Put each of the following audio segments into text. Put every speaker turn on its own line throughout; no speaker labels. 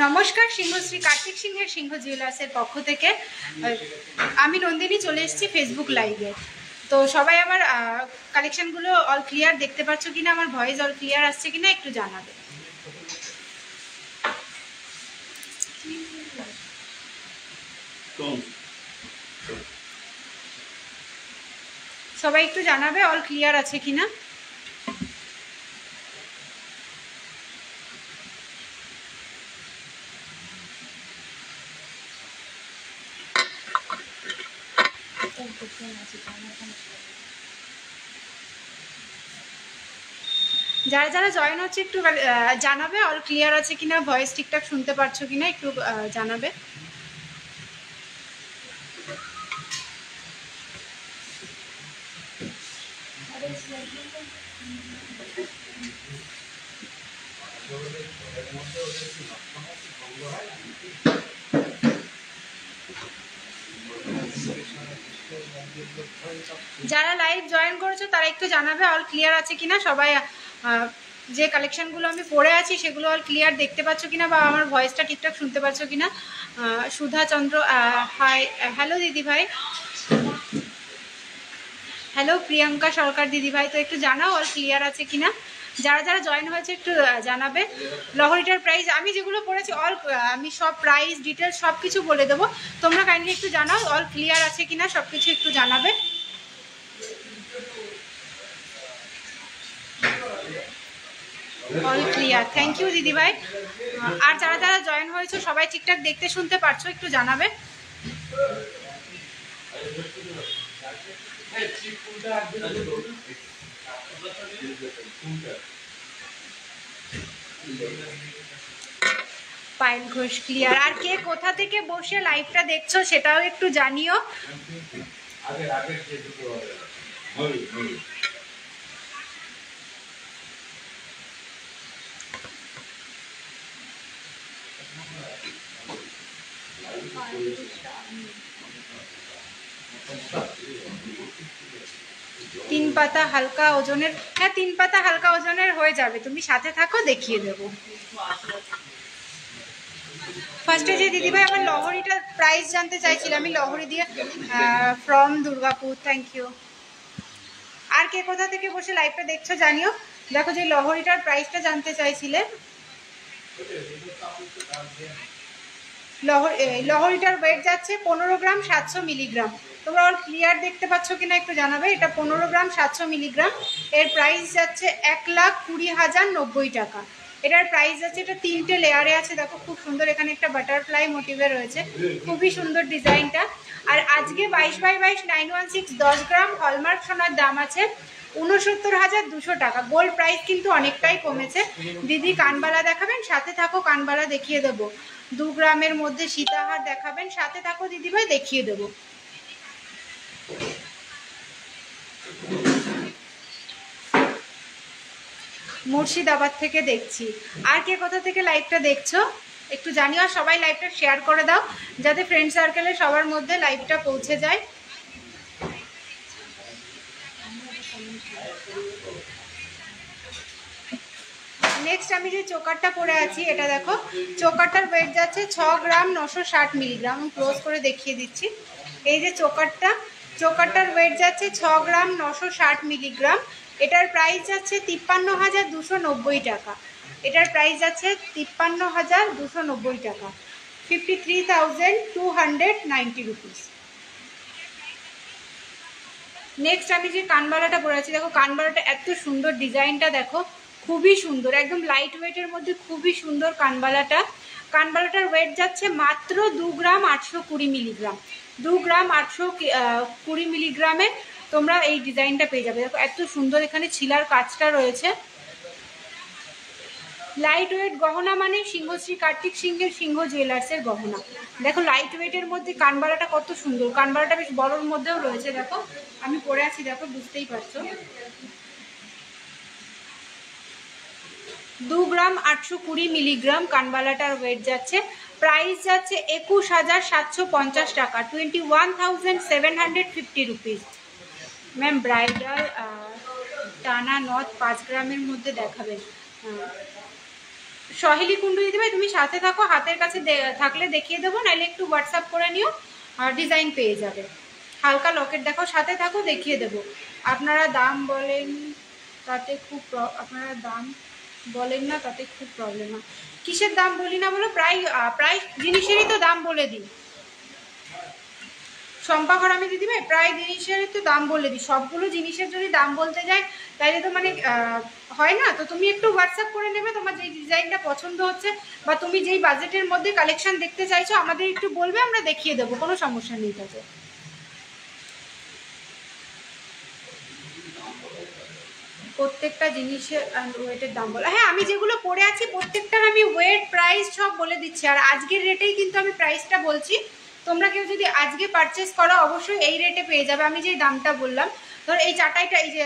নমস্কার, সিংহশ্রী কার্তিক সিংহের সিংহ জুয়েলার্সের পক্ষ থেকে আমি নন্দিনী চলে এসেছি ফেসবুক লাইভে। তো সবাই আমার কালেকশনগুলো অল ক্লিয়ার দেখতে পাচ্ছ কিনা, আমার ভয়েস অল ক্লিয়ার আসছে কিনা একটু জানাবে। সবাই একটু জানাবে অল ক্লিয়ার আছে কিনা। যারা যারা জয়েন হচ্ছে একটু জানাবে অল ক্লিয়ার আছে কিনা, ভয়েস ঠিকঠাক শুনতে পারছো কিনা একটু জানাবে। যারা লাইভ জয়েন করেছো তারা একটু জানাবে অল ক্লিয়ার আছে কিনা। সবাই যে কালেকশনগুলো আমি পরে আছি সেগুলো অল ক্লিয়ার দেখতে পাচ্ছ কিনা, বা আমার ভয়েসটা ঠিকঠাক শুনতে পাচ্ছ কিনা। সুধা চন্দ্র হাই, হ্যালো দিদি ভাই, হ্যালো প্রিয়াঙ্কা সরকার দিদি ভাই, তো একটু জানাও অল ক্লিয়ার আছে কিনা। যারা যারা জয়েন হয়েছে একটু জানাবে। লহরিটার প্রাইস আমি যেগুলো পড়েছি অল আমি সব প্রাইস ডিটেলস সব কিছু বলে দেবো, তোমরা কাইন্ডলি একটু জানাও অল ক্লিয়ার আছে কিনা, সব কিছু একটু জানাবে। অল ক্লিয়ার, থ্যাংক ইউ দিদি ভাই। আর যারা যারা জয়েন হয়েছে সবাই ঠিকঠাক দেখতে শুনতে পারছো একটু জানাবে। পায়েল ঘোষ ক্লিয়ার। আর কে কোথা থেকে বসে লাইভটা দেখছো সেটাও একটু জানিও। তিন পাতা হালকা ওজনের, হ্যাঁ 3 পাতা হালকা ওজনের হয়ে যাবে, তুমি সাথে থাকো দেখিয়ে দেবো। ফার্স্টে যে দিদিভাই আমার লহরিটার প্রাইস জানতে চাইছিলাম, আমি লহরি দিয়ে ফ্রম দুর্গাপুর, থ্যাংক ইউ। আর কে কোথা থেকে বসে লাইভটা দেখছো জানিও। দেখো যে লহরিটার প্রাইসটা জানতে চাইছিলে, লহরিটার ওয়েট যাচ্ছে 15 গ্রাম 700 মিলিগ্রাম। তোমরা অল ক্লিয়ার দেখতে পাচ্ছ কিনা একটু জানাবে। এটা 15 গ্রাম 700 মিলিগ্রাম, এর প্রাইস যাচ্ছে 1,20,090 টাকা। এটার প্রাইস যাচ্ছে, এটা 3টে লেয়ারে আছে, দেখো খুব সুন্দর, এখানে একটা বাটারফ্লাই মোটিভে রয়েছে, খুবই সুন্দর ডিজাইনটা। আর আজকে 22x22 916 10 গ্রাম হলমার্ক সোনার দাম আছে 69,200 টাকা। গোল্ড প্রাইস কিন্তু অনেকটাই কমেছে। দিদি কানবালা দেখাবেন, সাথে থাকো, কানবালা দেখিয়ে দেবো। 2 গ্রামের মধ্যে সীতাহার দেখাবেন, সাথে থাকো দিদিভাই দেখিয়ে দেবো। মুর্শিদাবাদ থেকে দেখছি। আর কে কোথা থেকে লাইভটা দেখছো একটু জানিও। সবাই লাইভটা শেয়ার করে দাও যাতে ফ্রেন্ড সার্কেলে সবার মধ্যে লাইভটা পৌঁছে যায়। নেক্সট আমি যে চোকারটা পরে আছি, এটা দেখো চোকারটার ওয়েট যাচ্ছে 6 গ্রাম 960 মিলিগ্রাম। আমি ক্লোজ করে দেখিয়ে দিচ্ছি। এই যে চোকারটার ওয়েট যাচ্ছে 6 গ্রাম 960 মিলিগ্রাম। এটার প্রাইস যাচ্ছে 53,290 টাকা। এটার প্রাইস যাচ্ছে 53,290 টাকা, 53,290 রুপিস। নেক্সট আমি যে কানবালাটা পরে আছি, দেখো কানবালাটা এত সুন্দর, ডিজাইনটা দেখো খুবই সুন্দর, একদম লাইট ওয়েটের মধ্যে খুবই সুন্দর কানবালাটার ওয়েট যাচ্ছে মাত্র 2 গ্রাম 820 মিলিগ্রাম। 2 গ্রাম 820 মিলিগ্রামে তোমরা এই ডিজাইনটা পেয়ে যাবে। দেখো এত সুন্দর, এখানে ছিলার কাজটা রয়েছে। লাইট ওয়েট গহনা মানে সিংহশ্রী কার্তিক সিংহের সিংহ জুয়েলার্সের গহনা। দেখো লাইট ওয়েটের মধ্যে কানবালাটা কত সুন্দর, কানবালাটা বেশ বড়োর মধ্যেও রয়েছে। দেখো আমি পরে আছি, দেখো বুঝতেই পারছো। 2 গ্রাম 820 মিলিগ্রাম কানবালাটার ওয়েট যাচ্ছে। প্রাইস যাচ্ছে 21,750 টাকা, 21,750 রুপিস। ম্যাম ব্রাইডাল টানা নথ 5 গ্রামের মধ্যে দেখাবেন। সহেলি কুণ্ডু দিদিভাই তুমি সাথে থাকো, হাতের কাছে থাকলে দেখিয়ে দেবো, নাহলে একটু হোয়াটসঅ্যাপ করে নিও, আর ডিজাইন পেয়ে যাবে। হালকা লকেট দেখো, সাথে থাকো, দেখিয়ে দেবো। আপনারা দাম বলেন তাতে খুব আপনারা দাম বলেন না তাতে খুব প্রবলেম হয়। কিসের দাম বলি না বলো? প্রায় জিনিসেরই তো দাম বলে দিই। শম্পা ঘরামি দিদিভাই প্রায় জিনিসেরই তো দাম বলে দিই। সবগুলো জিনিসের যদি দাম বলতে যাই তাইলে তো মানে হয় না। তো তুমি একটু হোয়াটসঅ্যাপ করে নেবে তোমার যেই ডিজাইনটা পছন্দ হচ্ছে বা তুমি যেই বাজেটের মধ্যে কালেকশন দেখতে চাইছো আমাদের একটু বলবে, আমরা দেখিয়ে দেবো, কোনো সমস্যা নেই তাতে। প্রত্যেকটা জিনিসের ওয়েটের দাম বলো। হ্যাঁ, আমি যেগুলো পরে আছি প্রত্যেকটার আমি ওয়েট প্রাইস সব বলে দিচ্ছি, আর আজকের রেটেই কিন্তু আমি প্রাইসটা বলছি। তোমরা কেউ যদি আজকে পারচেস করো অবশ্যই এই রেটে পেয়ে যাবে। আমি যে দামটা বললাম, ধর এই চাটাইটা, এই যে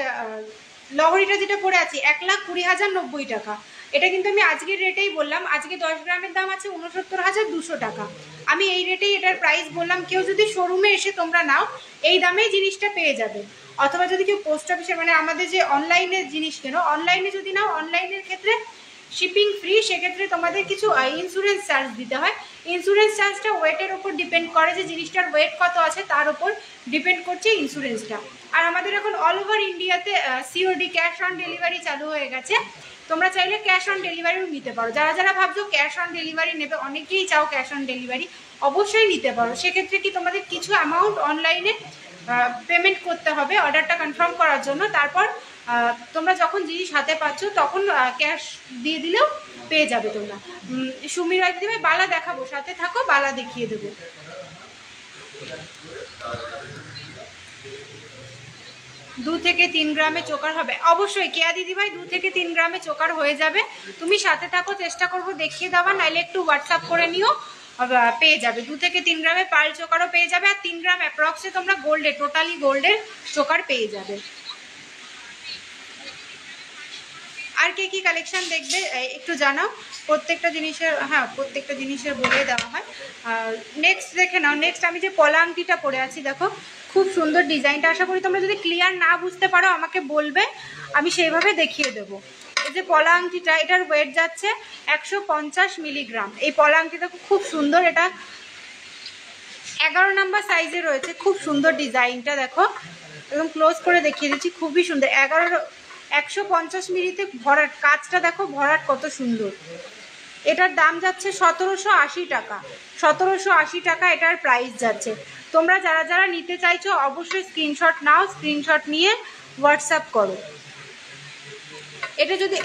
লহরিটা যেটা পরে আছি 1,20,90 টাকা, এটা কিন্তু আমি আজকের রেটেই বললাম। আজকে 10 গ্রামের দাম আছে 69,200 টাকা। আমি এই রেটেই এটার প্রাইস বললাম। কেউ যদি শোরুমে এসে তোমরা নাও এই দামেই জিনিসটা পেয়ে যাবে। অথবা যদি কেউ পোস্ট অফিসে মানে আমাদের যে অনলাইনে জিনিস কেনো, অনলাইনে যদি নাও, অনলাইনের ক্ষেত্রে শিপিং ফ্রি, সেক্ষেত্রে তোমাদের কিছু ইন্স্যুরেন্স চার্জ দিতে হয়। ইন্স্যুরেন্স চার্জটা ওয়েটের ওপর ডিপেন্ড করে, যে জিনিসটার ওয়েট কত আছে তার উপর ডিপেন্ড করছে ইন্স্যুরেন্সটা। আর আমাদের এখন অল ওভার ইন্ডিয়াতে সিওডি ক্যাশ অন ডেলিভারি চালু হয়ে গেছে। তোমরা চাইলে ক্যাশ অন ডেলিভারিও নিতে পারো। যারা যারা ভাবছো ক্যাশ অন ডেলিভারি নেবে, অনেকেই চাও ক্যাশ অন ডেলিভারি, অবশ্যই নিতে পারো। সেক্ষেত্রে কি তোমাদের কিছু অ্যামাউন্ট অনলাইনে পেমেন্ট করতে হবে অর্ডারটা কনফার্ম করার জন্য। তারপর তোমরা যখন জিনিস হাতে পাচ্ছ তখন ক্যাশ দিয়ে দিলেও পেয়ে যাবে তোমরা। সুমির রায় দিদিভাই বালা দেখাবো, সাথে থাকো, বালা দেখিয়ে দেবো। 2 থেকে 3 গ্রামে চোকার হবে অবশ্যই। কেয়া দিদিভাই 2 থেকে 3 গ্রামে চোকার হয়ে যাবে। তুমি সাথে থাকো, চেষ্টা করবো দেখিয়ে দেওয়া, নাইলে একটু হোয়াটসঅ্যাপ করে নিও, পেয়ে যাবে। 2 থেকে 3 গ্রামে পাল চোকারও পেয়ে যাবে। আর 3 গ্রাম অ্যাপ্রক্সে তোমরা গোল্ডের, টোটালি গোল্ডের চোকার পেয়ে যাবে। আর কে কি কালেকশন দেখবে একটু জানাও। প্রত্যেকটা জিনিসের, হ্যাঁ প্রত্যেকটা জিনিসের বলে দেওয়া হয়। নেক্সট দেখে নাও। নেক্সট আমি যে পলা আংটিটা পরে আছি দেখো, খুব সুন্দর ডিজাইনটা। আশা করি তোমরা যদি ক্লিয়ার না বুঝতে পারো আমাকে বলবে, আমি সেইভাবে দেখিয়ে দেবো। এই যে পলা আংটিটা, এটার ওয়েট যাচ্ছে 150 মিলিগ্রাম। এই পলা আংটিটা খুব সুন্দর, এটা 11 নাম্বার সাইজে রয়েছে। খুব সুন্দর ডিজাইনটা দেখো, একদম ক্লোজ করে দেখিয়ে দিচ্ছি, খুবই সুন্দর। 150 মিলিতে ভরাট, কাজটা দেখো ভরাট কত সুন্দর। এটার দাম যাচ্ছে 1780 টাকা। 1780 টাকা এটার প্রাইস যাচ্ছে। তোমরা যারা যারা নিতে চাইছো অবশ্যই স্ক্রিনশট নাও, স্ক্রিনশট নিয়ে হোয়াটসঅ্যাপ করো।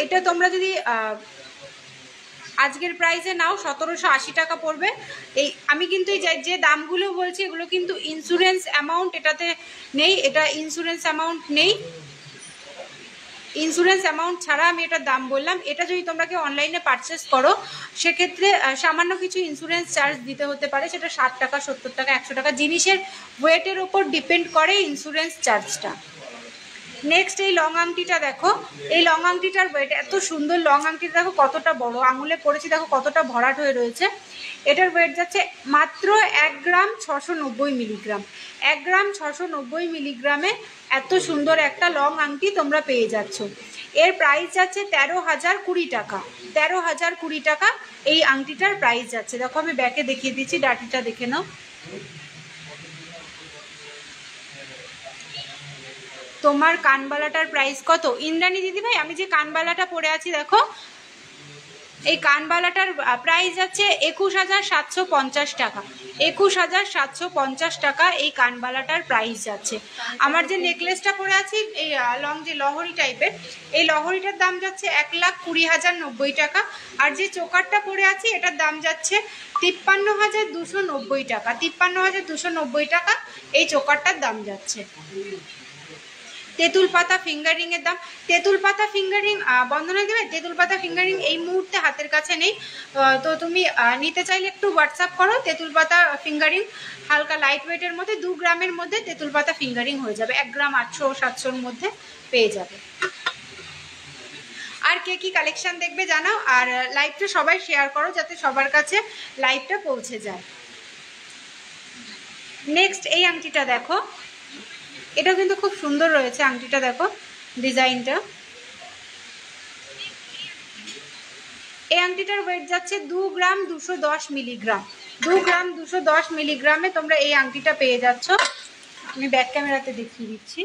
এটা তোমরা যদি আজকের প্রাইসে নাও 1780 টাকা পড়বে। এই আমি কিন্তু এই যে দামগুলো বলছি এগুলো কিন্তু ইন্স্যুরেন্স অ্যামাউন্ট এটাতে নেই, এটা ইন্স্যুরেন্স অ্যামাউন্ট নেই। ইন্স্যুরেন্স অ্যামাউন্ট ছাড়া আমি এটার দাম বললাম। এটা যদি তোমরা কেউ অনলাইনে পারচেস করো সেক্ষেত্রে সামান্য কিছু ইন্স্যুরেন্স চার্জ দিতে হতে পারে, সেটা 60 টাকা, 70 টাকা, 100 টাকা, জিনিসের ওয়েটের ওপর ডিপেন্ড করে ইন্স্যুরেন্স চার্জটা। নেক্সট এই লং আংটিটা দেখো, এই লং আংটিটার ওয়েট এত সুন্দর। লং আংটিটা দেখো কতটা বড়, আঙুলে পড়েছি দেখো কতটা ভরাট হয়ে রয়েছে। এটার ওয়েট যাচ্ছে মাত্র 1 গ্রাম 690 মিলিগ্রাম। 1 গ্রাম 690 মিলিগ্রামে এত সুন্দর একটা লং আংটি তোমরা পেয়ে যাচ্ছ। এর প্রাইস যাচ্ছে 13,020 টাকা। 13,020 টাকা এই আংটিটার প্রাইস যাচ্ছে। দেখো আমি ব্যাকে দেখিয়ে দিচ্ছি, ডাটিটা দেখে নাও। তোমার কানবালাটার প্রাইস কত ইন্দ্রাণী দিদিভাই? আমি যে কানবালাটা পরে আছি দেখো, এই কানবালাটার প্রাইস যাচ্ছে 21,750 টাকা। 21,750 টাকা এই কানবালাটার প্রাইস যাচ্ছে। আমার যে নেকলেসটা পরে আছি এই লং যে লহরি টাইপের, এই লহরিটার দাম যাচ্ছে 1,20,090 টাকা। আর যে চোকারটা পরে আছি এটার দাম যাচ্ছে 53,290 টাকা। 53,290 টাকা এই চোকারটার দাম যাচ্ছে। তেঁতুল পাতা ফিঙ্গারিং এর দাম, তেঁতুল পাতা ফিঙ্গারিং বন্ধনা দেবে। তেঁতুল পাতা ফিঙ্গারিং এই মুহূর্তে হাতের কাছে নেই, তো তুমি নিতে চাইলে একটু হোয়াটসঅ্যাপ করো। তেঁতুল পাতা ফিঙ্গারিং হালকা লাইট ওয়েটের মধ্যে 2 গ্রামের মধ্যে তেঁতুল পাতা ফিঙ্গারিং হয়ে যাবে। 1 গ্রাম 800-700-র মধ্যে পেয়ে যাবে। আর কে কি কালেকশন দেখবে জানাও, আর লাইভটা সবাই শেয়ার করো যাতে সবার কাছে লাইভটা পৌঁছে যায়। নেক্সট এই আংটিটা দেখো, এটা কিন্তু খুব সুন্দর রয়েছে আংটিটা, দেখো ডিজাইনটা। এই আংটিটার ওয়েট যাচ্ছে 2 গ্রাম 210 মিলিগ্রাম। 2 গ্রাম 210 মিলিগ্রামে তোমরা এই আংটিটা পেয়ে যাচ্ছ। আমি ব্যাক ক্যামেরাতে দেখিয়ে দিচ্ছি,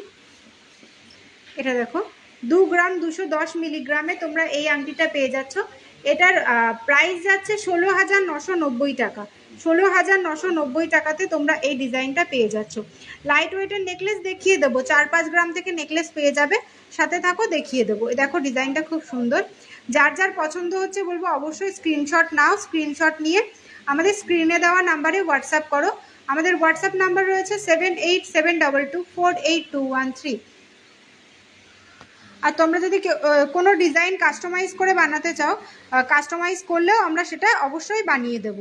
এটা দেখো 2 গ্রাম 210 মিলিগ্রামে তোমরা এই আংটিটা পেয়ে যাচ্ছ। এটার প্রাইস যাচ্ছে 16,990 টাকা। 16,990 টাকাতে তোমরা এই ডিজাইনটা পেয়ে যাচ্ছ। লাইট ওয়েটের নেকলেস দেখিয়ে দেবো, 4-5 গ্রাম থেকে নেকলেস পেয়ে যাবে, সাথে থাকো দেখিয়ে দেবো। দেখো ডিজাইনটা খুব সুন্দর, যার যার পছন্দ হচ্ছে বলবো অবশ্যই স্ক্রিনশট নাও। স্ক্রিনশট নিয়ে আমাদের স্ক্রিনে দেওয়া নাম্বারে হোয়াটসঅ্যাপ করো। আমাদের হোয়াটসঅ্যাপ নাম্বার রয়েছে 7872248213। আর তোমরা যদি কোনো ডিজাইন কাস্টমাইজ করে বানাতে চাও, কাস্টমাইজ করলেও আমরা সেটা অবশ্যই বানিয়ে দেব।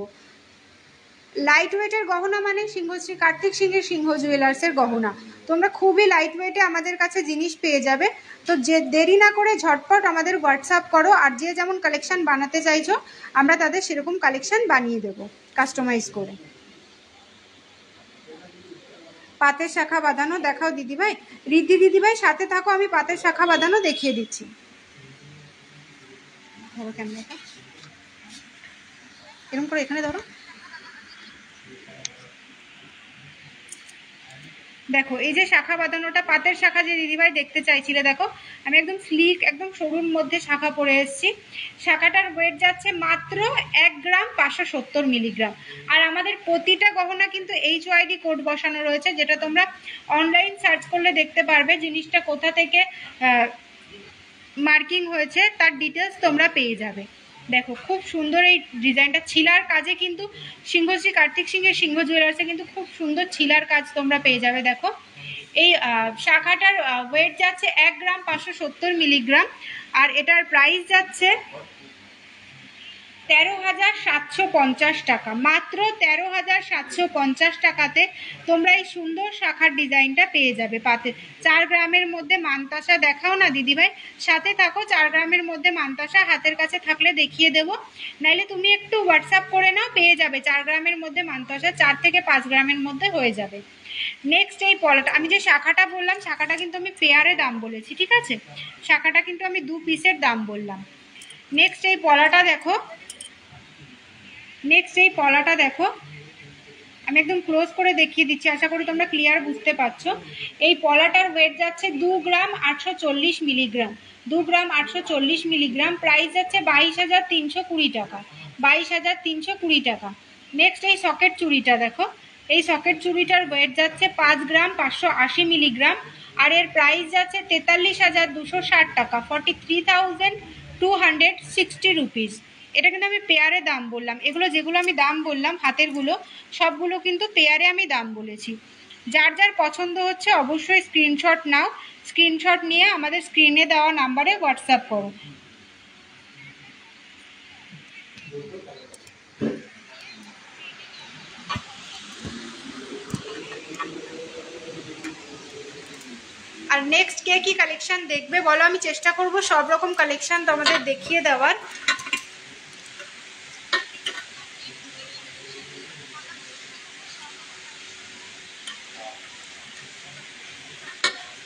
লাইট ওয়েটের গহনা মানে সিংহশ্রী কার্তিক সিংহের সিংহ জুয়েলার্সের গহনা। তোমরা খুবই লাইট ওয়েটে আমাদের কাছে জিনিস পেয়ে যাবে। তো যে দেরি না করে ঝটপট আমাদের হোয়াটসঅ্যাপ করো, আর যে যেমন কালেকশন বানাতে চাইছো আমরা তাদের সেরকম কালেকশন বানিয়ে দেব কাস্টমাইজ করে। পাতের শাখা বাঁধানো দেখাও দিদিভাই। রিদ্ধি দিদিভাই সাথে থাকো, আমি পাতের শাখা বাঁধানো দেখিয়ে দিচ্ছি। ধরো ক্যামেরাটা এরকম করে, এখানে ধরো। দেখো এই যে শাখা বাঁধানোটা, পাতের শাখা যে দিদিভাই দেখতে চাইছিলে, দেখো আমি একদম স্লিক একদম সরুর মধ্যে শাখা পরে এসেছি। শাখাটার ওয়েট যাচ্ছে মাত্র 1 গ্রাম 570 মিলিগ্রাম। আর আমাদের প্রতিটা গহনা কিন্তু HYD কোড বসানো রয়েছে, যেটা তোমরা অনলাইন সার্চ করলে দেখতে পারবে জিনিসটা কোথা থেকে মার্কিং হয়েছে, তার ডিটেলস তোমরা পেয়ে যাবে। দেখো খুব সুন্দর এই ডিজাইনটা, ছিলার কাজে কিন্তু সিংহশ্রী কার্তিক সিংহের সিংহ জুয়েলার্সে কিন্তু খুব সুন্দর ছিলার কাজ তোমরা পেয়ে যাবে। দেখো এই শাখাটার ওয়েট যাচ্ছে 1 গ্রাম 570 মিলিগ্রাম, আর এটার প্রাইস যাচ্ছে 13,750 টাকা। মাত্র 13,750 টাকাতে তোমরা এই সুন্দর শাখার ডিজাইনটা পেয়ে যাবে। পাতে 4 গ্রামের মধ্যে মানতাসা দেখাও না দিদিভাই, সাথে থাকো। 4 গ্রামের মধ্যে মানতাসা হাতের কাছে থাকলে দেখিয়ে দেবো, নাইলে তুমি একটু হোয়াটসঅ্যাপ করে নাও, পেয়ে যাবে 4 গ্রামের মধ্যে মানতাসা, 4 থেকে 5 গ্রামের মধ্যে হয়ে যাবে। নেক্সট এই পলাটা, আমি যে শাখাটা বললাম শাখাটা কিন্তু আমি পেয়ারে দাম বলেছি, ঠিক আছে? শাখাটা কিন্তু আমি 2 পিসের দাম বললাম। নেক্সট এই পলাটা দেখো, আমি একদম ক্লোজ করে দেখিয়ে দিচ্ছি, আশা করি তোমরা ক্লিয়ার বুঝতে পারছো। এই পলাটার ওয়েট যাচ্ছে 2 গ্রাম 840 মিলিগ্রাম। 2 গ্রাম 840 মিলিগ্রাম, প্রাইস যাচ্ছে 22,320 টাকা। 22,320 টাকা। নেক্সট এই সকেট চুড়িটা দেখো, এই সকেট চুড়িটার ওয়েট যাচ্ছে 5 গ্রাম 580 মিলিগ্রাম, আর এর প্রাইস যাচ্ছে 43,260 টাকা। 43,260 রুপিস। এটা কিন্তু আমি পেয়ারে দাম বললাম, এগুলো যেগুলো আমি দাম বললাম হাতেরগুলো সবগুলো কিন্তু পেয়ারে আমি দাম বলেছি। যার যার পছন্দ হচ্ছে অবশ্যই স্ক্রিনশট নাও। স্ক্রিনশট নিয়ে আমাদের স্ক্রিনে দেওয়া নাম্বারে হোয়াটসঅ্যাপ করো। আর নেক্সট কে কি কালেকশন দেখবে বলো, আমি চেষ্টা করব সব রকম কালেকশন তোমাদের দেখিয়ে দেওয়ার।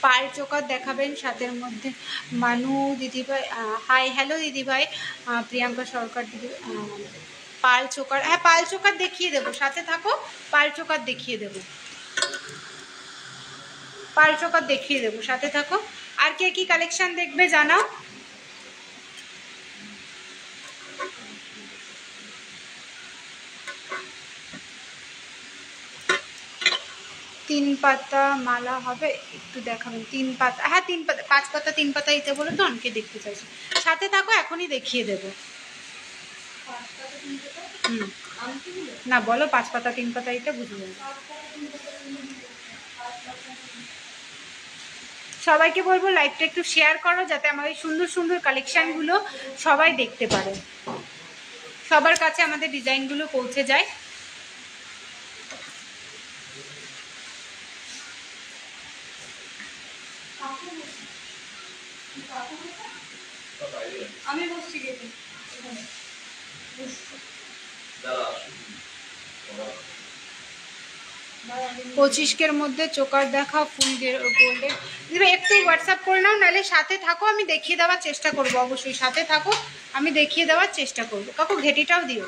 পাল চোকার দেখাবেন সাথের মধ্যে। মানু দিদিভাই হাই, হ্যালো দিদিভাই। প্রিয়াঙ্কা সরকার দিদি পাল চোকার, হ্যাঁ পাল চোকার দেখিয়ে দেবো, সাথে থাকো। পাল চোকার দেখিয়ে দেবো, পাল চোকার দেখিয়ে দেবো, সাথে থাকো। আর কে কি কালেকশন দেখবে জানাও। তিন পাতা মালা হবে, একটু দেখাবেন। 3 পাতা, হ্যাঁ 3 পাতা, 5 পাতা 3 পাতা দিতে বলে তো অনেকে দেখতে চাইছে, সাথে থাকো এখনই দেখিয়ে দেবো। না বলো 5 পাতা 3 পাতা, এটা বুঝবে। সবাইকে বলবো লাইভটা একটু শেয়ার করো, যাতে আমাদের সুন্দর সুন্দর কালেকশনগুলো সবাই দেখতে পারে, সবার কাছে আমাদের ডিজাইনগুলো পৌঁছে যায়। আমি বসছি গেছি। 25 মধ্যে চোকার দেখা ফুল গোল্ডের। দিদি একটু হোয়াটসঅ্যাপ করে নাও, নাহলে সাথে থাকো, আমি দেখিয়ে দেওয়ার চেষ্টা করবো। অবশ্যই সাথে থাকো, আমি দেখিয়ে দেওয়ার চেষ্টা করবো। কাকু ঘেটিটাও দিও।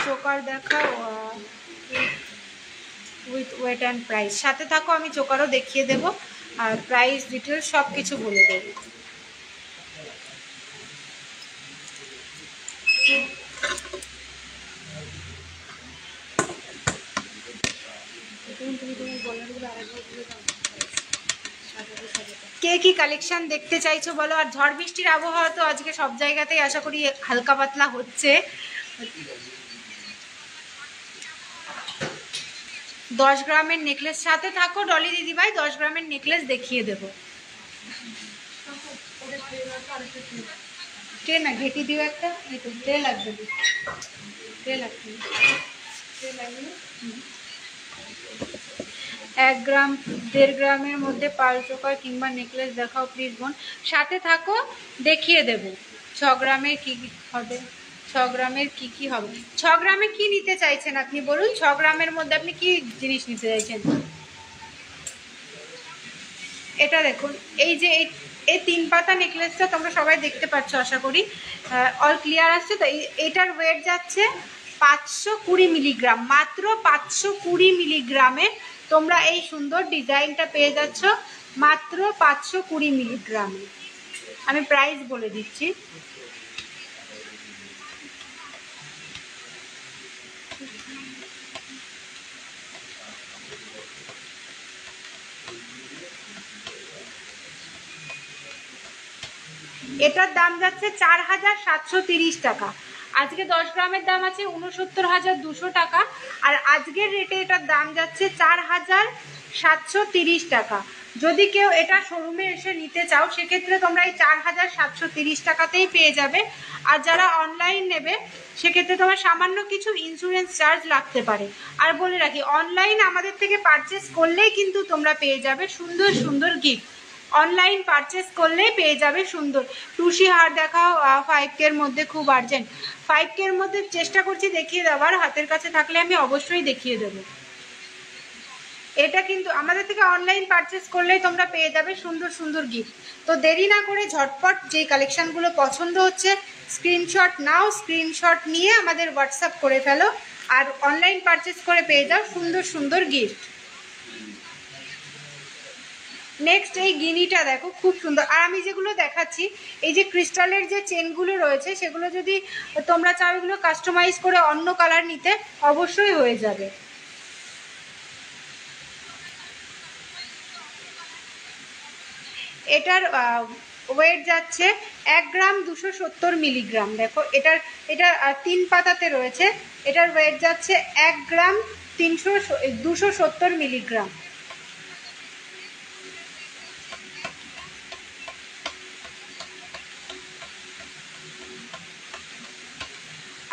চোকার দেখা উইথ ওয়েট অ্যান্ড প্রাইস। সাথে থাকো, আমি চোকারও দেখিয়ে দেবো আর প্রাইস ডিটেলস সব কিছু বলে দেবো। কে কি কালেকশন দেখতে চাইছো বলো। আর ঝড় বৃষ্টির আবহাওয়া তো আজকে সব জায়গাতেই আশা করি হালকা পাতলা হচ্ছে। 10 গ্রামের নেকলেস। সাথে থাকো ডলি দিদিভাই, 10 গ্রামের নেকলেস দেখিয়ে দেবো। ট্রে না ঘেটি দিও একটা, ট্রে লাগবে, ট্রে লাগবে, ট্রে লাগবে। 1 গ্রাম 1.5 গ্রামের মধ্যে পাল চোকার কিংবা নেকলেস দেখাও প্লিজ বোন। সাথে থাকো, দেখিয়ে দেব। 6 গ্রামের কি হবে, 6 গ্রামের কি হবে। 6 গ্রামে কি নিতে চাইছেন আপনি বলুন। 6 গ্রামের মধ্যে আপনি কি জিনিস নিতে চাইছেন। এটা দেখুন, এই যে এই 3 পাতা নেকলেসটা তোমরা সবাই দেখতে পাচ্ছ আশা করি, অল ক্লিয়ার আসছে তো। এটার ওয়েট যাচ্ছে 520 মিলিগ্রাম, মাত্র 520 মিলিগ্রামে তোমরা এই সুন্দর ডিজাইনটা পেয়ে যাচ্ছ, মাত্র 520 মিলিগ্রামে। আমি প্রাইস বলে দিচ্ছি। এটার দাম যাচ্ছে 4730 টাকা। আজকে 10 গ্রামের দাম আছে 69,200 টাকা, আর আজকের রেটে এটার দাম যাচ্ছে 4730 টাকা। যদি কেউ এটা শোরুমে এসে নিতে চাও সেক্ষেত্রে তোমরা এই 4730 টাকাতেই পেয়ে যাবে। আর যারা অনলাইন নেবে সেক্ষেত্রে তোমার সামান্য কিছু ইন্স্যুরেন্স চার্জ লাগতে পারে। আর বলে রাখি, অনলাইন আমাদের থেকে পারচেস করলেই কিন্তু তোমরা পেয়ে যাবে সুন্দর সুন্দর গিফট। অনলাইন পারচেস করলেই পেয়ে যাবে সুন্দর। টুসি হার দেখাও 5K এর মধ্যে, খুব আর্জেন্ট। 5K এর মধ্যে চেষ্টা করছি দেখিয়ে দেওয়ার, হাতের কাছে থাকলে আমি অবশ্যই দেখিয়ে দেবো। এটা কিন্তু আমাদের থেকে অনলাইন পারচেস করলেই তোমরা পেয়ে যাবে সুন্দর সুন্দর গিফট। তো দেরি না করে ঝটপট যেই কালেকশানগুলো পছন্দ হচ্ছে স্ক্রিনশট নাও, স্ক্রিনশট নিয়ে আমাদের হোয়াটসঅ্যাপ করে ফেলো, আর অনলাইন পারচেস করে পেয়ে যাও সুন্দর সুন্দর গিফট। নেক্সট এই গিনিটা দেখো, খুব সুন্দর। আর আমি যেগুলো দেখাচ্ছি, এই যে ক্রিস্টালের যে চেনগুলো রয়েছে সেগুলো যদি তোমরা চাও এগুলো কাস্টমাইজ করে অন্য কালার নিতে অবশ্যই হয়ে যাবে। এটার ওয়েট যাচ্ছে 1 গ্রাম 270 মিলিগ্রাম। দেখো এটা 3 পাতাতে রয়েছে। এটার ওয়েট যাচ্ছে 1 গ্রাম 270 মিলিগ্রাম।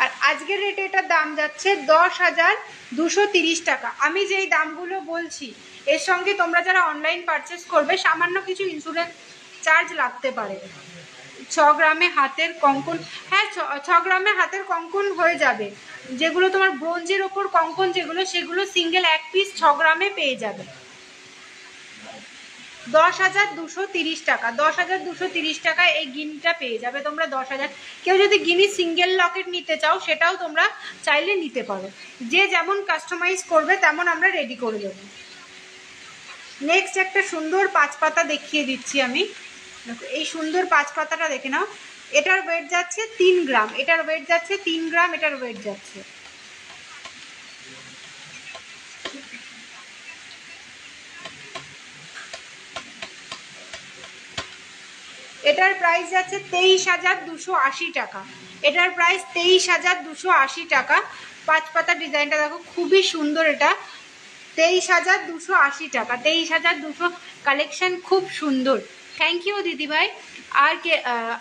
আর আজকের রেটে এটার দাম যাচ্ছে 10,230 টাকা। আমি যেই দামগুলো বলছি এর সঙ্গে তোমরা যারা অনলাইন পারচেস করবে সামান্য কিছু ইন্স্যুরেন্স চার্জ লাগতে পারে। 6 গ্রামে হাতের কঙ্কন, হ্যাঁ 6 গ্রামে হাতের কঙ্কন হয়ে যাবে। যেগুলো তোমার ব্রোঞ্জের ওপর কঙ্কন যেগুলো, সেগুলো সিঙ্গেল 1 পিস 6 গ্রামে পেয়ে যাবে। 10,230 টাকা। 10,230 টাকায় এই গিনিটা পেয়ে যাবে তোমরা 10,000। কেউ যদি গিনি সিঙ্গেল লকেট নিতে চাও সেটাও তোমরা চাইলে নিতে পারো। যে যেমন কাস্টমাইজ করবে তেমন আমরা রেডি করে দেবো। নেক্সট একটা সুন্দর 5 পাতা দেখিয়ে দিচ্ছি আমি। এই সুন্দর 5 পাতাটা দেখে নাও। এটার ওয়েট যাচ্ছে 3 গ্রাম। এটার ওয়েট যাচ্ছে 3 গ্রাম। এটার ওয়েট যাচ্ছে এটার প্রাইস যাচ্ছে 23,280 টাকা। এটার প্রাইস 23,280 টাকা। 5 পাতা ডিজাইনটা দেখো, খুবই সুন্দর। এটা 23,280 টাকা। 23,200 কালেকশন খুব সুন্দর। থ্যাংক ইউ দিদিভাই। আর কে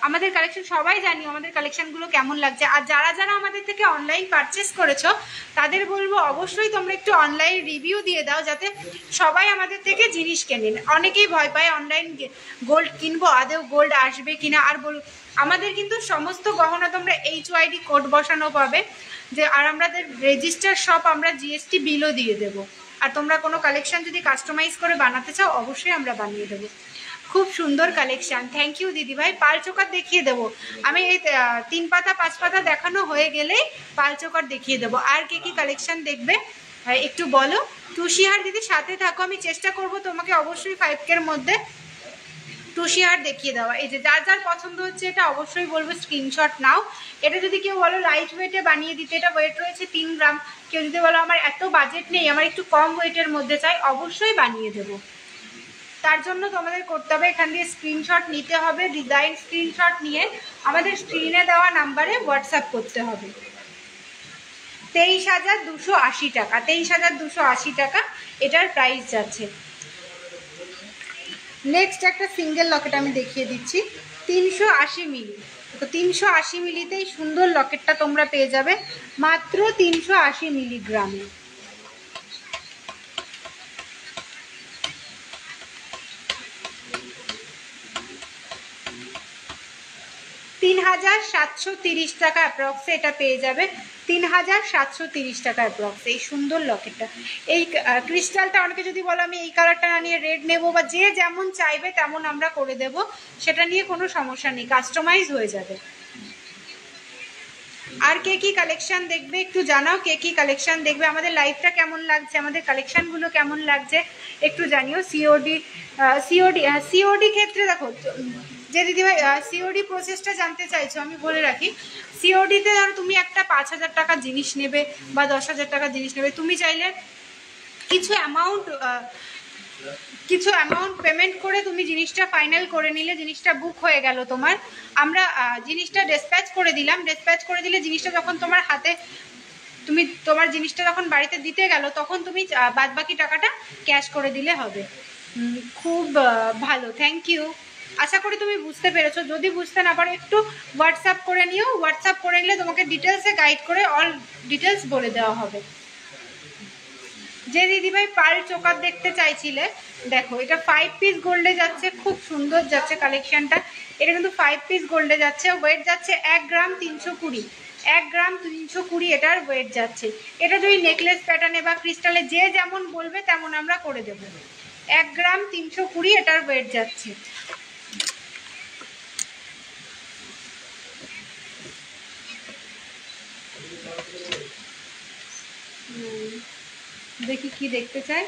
আমাদের কালেকশন সবাই জানি আমাদের কালেকশনগুলো কেমন লাগছে। আর যারা যারা আমাদের থেকে অনলাইন পারচেস করেছো তাদের বলবো অবশ্যই তোমরা একটু অনলাইন রিভিউ দিয়ে দাও, যাতে সবাই আমাদের থেকে জিনিস কেনেন। অনেকেই ভয় পায় অনলাইন গোল্ড কিনবো, আদেও গোল্ড আসবে কিনা। আর আমাদের কিন্তু সমস্ত গহনা তোমরা HYD কোড বসানো পাবে, যে আর আমাদের রেজিস্টার শপ, আমরা GST বিলও দিয়ে দেবো। আর তোমরা কোনো কালেকশন যদি কাস্টমাইজ করে বানাতে চাও অবশ্যই আমরা বানিয়ে দেবো। খুব সুন্দর কালেকশন, থ্যাংক ইউ দিদিভাই। পাল চোকার দেখিয়ে দেবো আমি, এই 3 পাতা 5 পাতা দেখানো হয়ে গেলেই পাল চোকার দেখিয়ে দেবো। আর কে কি কালেকশন দেখবে একটু বলো। তুষিহার দিদি সাথে থাকো, আমি চেষ্টা করব তোমাকে অবশ্যই 5K এর মধ্যে তুষিহার দেখিয়ে দেওয়া। এই যে যার যার পছন্দ হচ্ছে এটা অবশ্যই বলবো স্ক্রিনশট নাও। এটা যদি কেউ বলো লাইট ওয়েটে বানিয়ে দিতে, এটা ওয়েট রয়েছে 3 গ্রাম। কেউ যদি বলো আমার এত বাজেট নেই, আমার একটু কম ওয়েটের মধ্যে চাই, অবশ্যই বানিয়ে দেবো। তার জন্য তোমাদের করতে হবে এখান দিয়ে স্ক্রিনশট নিতে হবে, ডিজাইন স্ক্রিনশট নিয়ে আমাদের স্ক্রিনে দেওয়া নাম্বারে হোয়াটসঅ্যাপ করতে হবে। 23,280 টাকা, 23,280 টাকা এটার প্রাইস যাচ্ছে। নেক্সট একটা সিঙ্গেল লকেট আমি দেখিয়ে দিচ্ছি, 380 মিলি। তো 380 মিলিতেই সুন্দর লকেটটা তোমরা পেয়ে যাবে মাত্র 380 মিলিগ্রামে। 3,730 টাকা অ্যাপ্রক্সে এটা পেয়ে যাবে, 3,730 টাকা অ্যাপ্রক্সে এই সুন্দর লকেটটা। এই ক্রিস্টালটা অনেকে যদি বলো আমি এই কালারটা না নিয়ে রেড নেবো, বা যে যেমন চাইবে তেমন আমরা করে দেব, সেটা নিয়ে কোনো সমস্যা নেই, কাস্টমাইজ হয়ে যাবে। আর কে কি কালেকশন দেখবে একটু জানাও, কে কি কালেকশন দেখবে, আমাদের লাইভটা কেমন লাগছে, আমাদের কালেকশনগুলো কেমন লাগছে একটু জানিও। সিওডি ক্ষেত্রে দেখো, যে দিদিভাই সিওডি প্রসেসটা জানতে চাইছো, আমি বলে রাখি সিওডিতে ধরো তুমি একটা 5,000 টাকার জিনিস নেবে বা 10,000 টাকার জিনিস নেবে, তুমি চাইলে কিছু অ্যামাউন্ট পেমেন্ট করে তুমি জিনিসটা ফাইনাল করে নিলে, জিনিসটা বুক হয়ে গেল তোমার, আমরা জিনিসটা ডিসপ্যাচ করে দিলাম। ডিসপ্যাচ করে দিলে জিনিসটা যখন তোমার হাতে, তুমি তোমার জিনিসটা যখন বাড়িতে দিতে গেল, তখন তুমি বাদবাকি টাকাটা ক্যাশ করে দিলে হবে। খুব ভালো, থ্যাংক ইউ। আশা করি তুমি বুঝতে পেরেছো। যদি বুঝতে না পারো একটু হোয়াটসঅ্যাপ করে নিও, হোয়াটসঅ্যাপ করে নিলে তোমাকে ডিটেলসে গাইড করে অল ডিটেলস বলে দেওয়া হবে। যে দিদিভাই পাল চোকার দেখতে চাইছিলে, দেখো এটা 5 পিস গোল্ডে যাচ্ছে, খুব সুন্দর যাচ্ছে কালেকশনটা। এটা কিন্তু 5 পিস গোল্ডে যাচ্ছে, ওয়েট যাচ্ছে 1 গ্রাম 320, 1 গ্রাম 320 এটার ওয়েট যাচ্ছে। এটা যদি নেকলেস প্যাটার্নে বা ক্রিস্টালে যে যেমন বলবে তেমন আমরা করে দেবো। 1 গ্রাম 320 এটার ওয়েট যাচ্ছে। দেখি কি দেখতে চাই।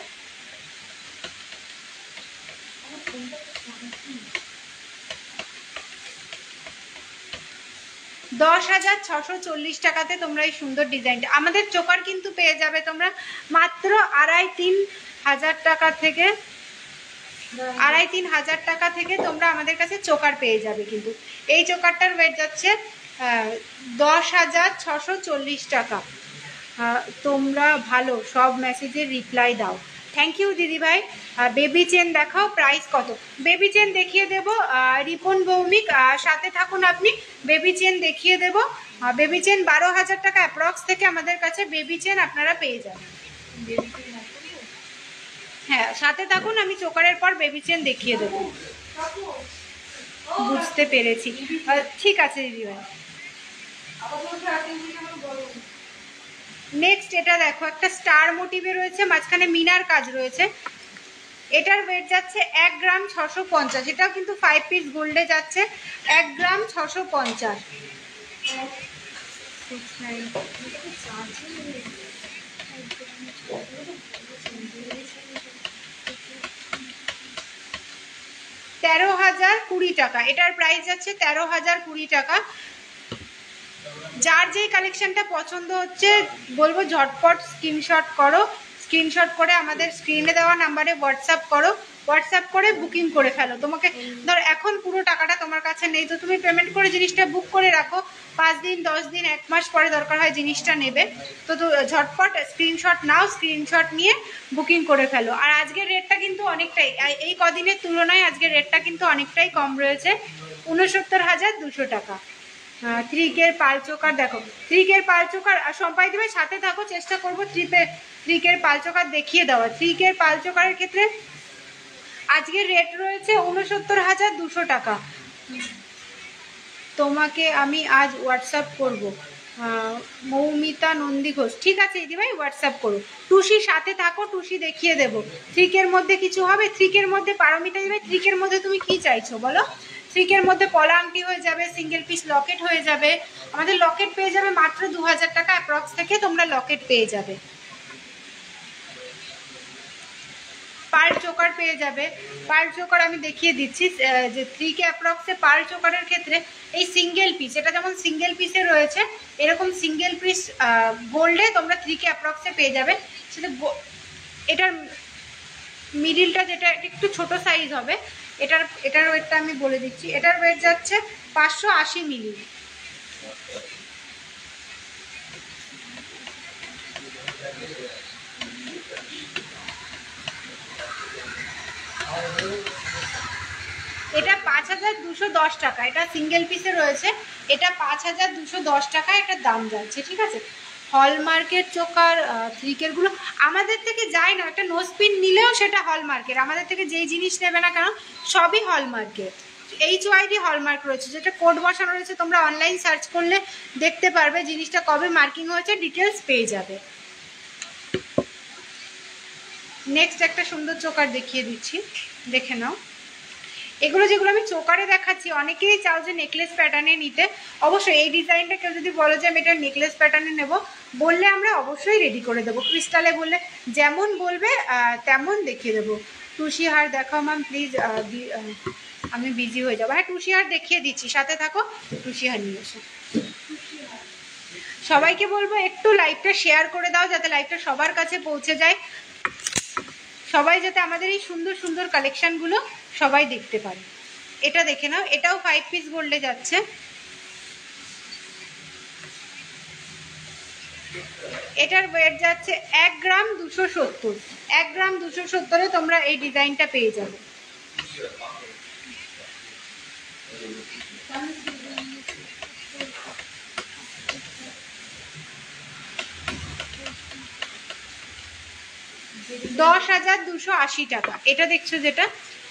10,640 টাকাতে তোমরা এই সুন্দর ডিজাইনটা, আমাদের চোকার কিন্তু পেয়ে যাবে তোমরা মাত্র 2,5-3 হাজার টাকা থেকে, 2,5-3 হাজার টাকা থেকে তোমরা আমাদের কাছে চোকার পেয়ে যাবে। কিন্তু এই চোকারটার ওয়েট যাচ্ছে 10,640 টাকা। তোমরা ভালো, সব মেসেজের রিপ্লাই দাও, থ্যাংক ইউ দিদিভাই। বেবি চেন দেখাও, প্রাইস কত? বেবি চেন দেখিয়ে দেবো, রিপন ভৌমিক সাথে থাকুন আপনি, বেবি চেন দেখিয়ে দেবো। বেবি চেন 12,000 টাকা অ্যাপ্রক্স থেকে আমাদের কাছে বেবি চেন আপনারা পেয়ে যাবেন। হ্যাঁ সাথে থাকুন, আমি চোকারের পর বেবি চেন দেখিয়ে দেবো। বুঝতে পেরেছি, ঠিক আছে দিদিভাই। নেক্সট এটা দেখো, একটা স্টার মোটিভে রয়েছে, মাঝখানে মিনার কাজ রয়েছে। এটার ওয়েট যাচ্ছে 1 গ্রাম 650, এটাও কিন্তু 5 পিস গোল্ডে যাচ্ছে, 1 গ্রাম 650। $13,020 টাকা, এটার প্রাইস যাচ্ছে 13,020 টাকা। যার যেই কালেকশনটা পছন্দ হচ্ছে বলবো ঝটপট স্ক্রিনশট করো, স্ক্রিনশট করে আমাদের স্ক্রিনে দেওয়া নাম্বারে হোয়াটসঅ্যাপ করো, হোয়াটসঅ্যাপ করে বুকিং করে ফেলো। তোমাকে ধর এখন পুরো টাকাটা তোমার কাছে নেই, তো তুমি পেমেন্ট করে জিনিসটা বুক করে রাখো, 5 দিন 10 দিন 1 মাস পরে দরকার হয় জিনিসটা নেবে, তো ঝটপট স্ক্রিনশট নাও, স্ক্রিনশট নিয়ে বুকিং করে ফেলো। আর আজকের রেটটা কিন্তু অনেকটাই, এই কদিনের তুলনায় আজকের রেটটা কিন্তু অনেকটাই কম রয়েছে, 69,200 টাকা। 3K পাল চোকার দেখো, 3K পাল চোকার সম্পাই দেবে, সাথে থাকো, চেষ্টা করবো 3K পাল চোকার দেখিয়ে দেওয়া। 3K পাল চোকারের ক্ষেত্রে আজকের রেট রয়েছে 69,200 টাকা। তোমাকে আমি আজ হোয়াটসঅ্যাপ করব, মৌমিতা নন্দী ঘোষ, ঠিক আছে দিদিভাই হোয়াটসঅ্যাপ করো। টুসি সাথে থাকো, টুসি দেখিয়ে দেবো। 3Kর মধ্যে কিছু হবে, 3Kর মধ্যে পারমিতা দিদিভাই 3Kর মধ্যে তুমি কি চাইছো বলো? 3Kর মধ্যে পলা আংটি হয়ে যাবে, সিঙ্গেল পিস লকেট হয়ে যাবে, আমাদের লকেট পেয়ে যাবে মাত্র 2000 টাকা অ্যাপ্রক্স থেকে তোমরা লকেট পেয়ে যাবে। পার্ল চোকার পেয়ে যাবে, পার্ল চোকার আমি দেখিয়ে দিচ্ছি যে 3K অ্যাপ্রক্সে পার্ল চোকারের ক্ষেত্রে এই সিঙ্গেল পিস, এটা যেমন সিঙ্গেল পিসে রয়েছে, এরকম সিঙ্গেল পিস গোল্ডে তোমরা 3K অ্যাপ্রক্সে পেয়ে যাবে। সেটা এটার মিডিলটা যেটা একটু ছোট সাইজ হবে, এটার ওয়েটটা আমি বলে দিচ্ছি, এটার ওয়েট যাচ্ছে 580 মিলি। এটা 5210 টাকা, এটা সিঙ্গেল পিসে রয়েছে, এটা 5210 টাকা এটার দাম যাচ্ছে, ঠিক আছে। হলমার্কের চোকার 3Kর গুলো আমাদের থেকে যায় না, একটা নোজপিন নিলেও সেটা হলমার্কের, আমাদের থেকে যেই জিনিস নেবে না কেন সবই হলমার্কের। HYD হলমার্ক রয়েছে, যেটা কোড বসানো রয়েছে, তোমরা অনলাইন সার্চ করলে দেখতে পারবে জিনিসটা কবে মার্কিং হয়েছে, ডিটেলস পেয়ে যাবে। নেক্সট একটা সুন্দর চোকার দেখিয়ে দিচ্ছি, দেখে নাও। এগুলো যেগুলো আমি চোকারে দেখাচ্ছি, অনেকেই চাও যে নেকলেস প্যাটার্নে নিতে, অবশ্যই এই ডিজাইনটা কেউ যদি বলো যে আমি এটা নেকলেস প্যাটার্নে নেব, বললে আমরা অবশ্যই রেডি করে দেবো। ক্রিস্টালে বললে যেমন বলবে তেমন দেখিয়ে দেবো। টুসি হার দেখাও ম্যাম প্লিজ, আমি বিজি হয়ে যাবো। হ্যাঁ টুসি হার দেখিয়ে দিচ্ছি, সাথে থাকো, টুসি হার নিয়ে এসো। সবাইকে বলবো একটু লাইভটা শেয়ার করে দাও, যাতে লাইভটা সবার কাছে পৌঁছে যায়, সবাই যাতে আমাদের এই সুন্দর সুন্দর কালেকশনগুলো সবাই দেখতে পারে। এটা দেখে নাও, এটাও 5 পিস গোল্ডে যাচ্ছে, এটার ওয়েট যাচ্ছে 1 গ্রাম 270, 1 গ্রাম 270-এ তোমরা এই ডিজাইনটা পেয়ে যাবে। $10,280 টাকা, এটা দেখছো যেটা,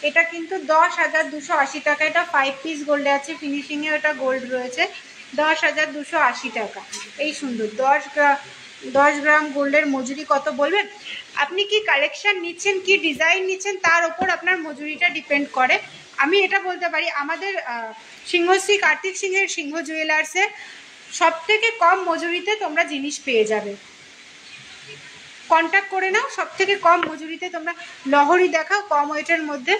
এটা কিন্তু 10,280 টাকা, এটা 5 পিস গোল্ডে আছে, ফিনিশিংয়ে ওটা গোল্ড রয়েছে, 10,280 টাকা। এই সুন্দর 10 গ্রাম গোল্ডের মজুরি কত বলবেন? আপনি কি কালেকশন নিচ্ছেন, কি ডিজাইন নিচ্ছেন, তার ওপর আপনার মজুরিটা ডিপেন্ড করে। আমি এটা বলতে পারি, আমাদের সিংহশ্রী কার্তিক সিংহের সিংহ জুয়েলার্সে সব থেকে কম মজুরিতে তোমরা জিনিস পেয়ে যাবে, কন্ট্যাক্ট করে নাও, সব থেকে কম মজুরিতে তোমরা। লহরি দেখাও কম ওয়েটের মধ্যে,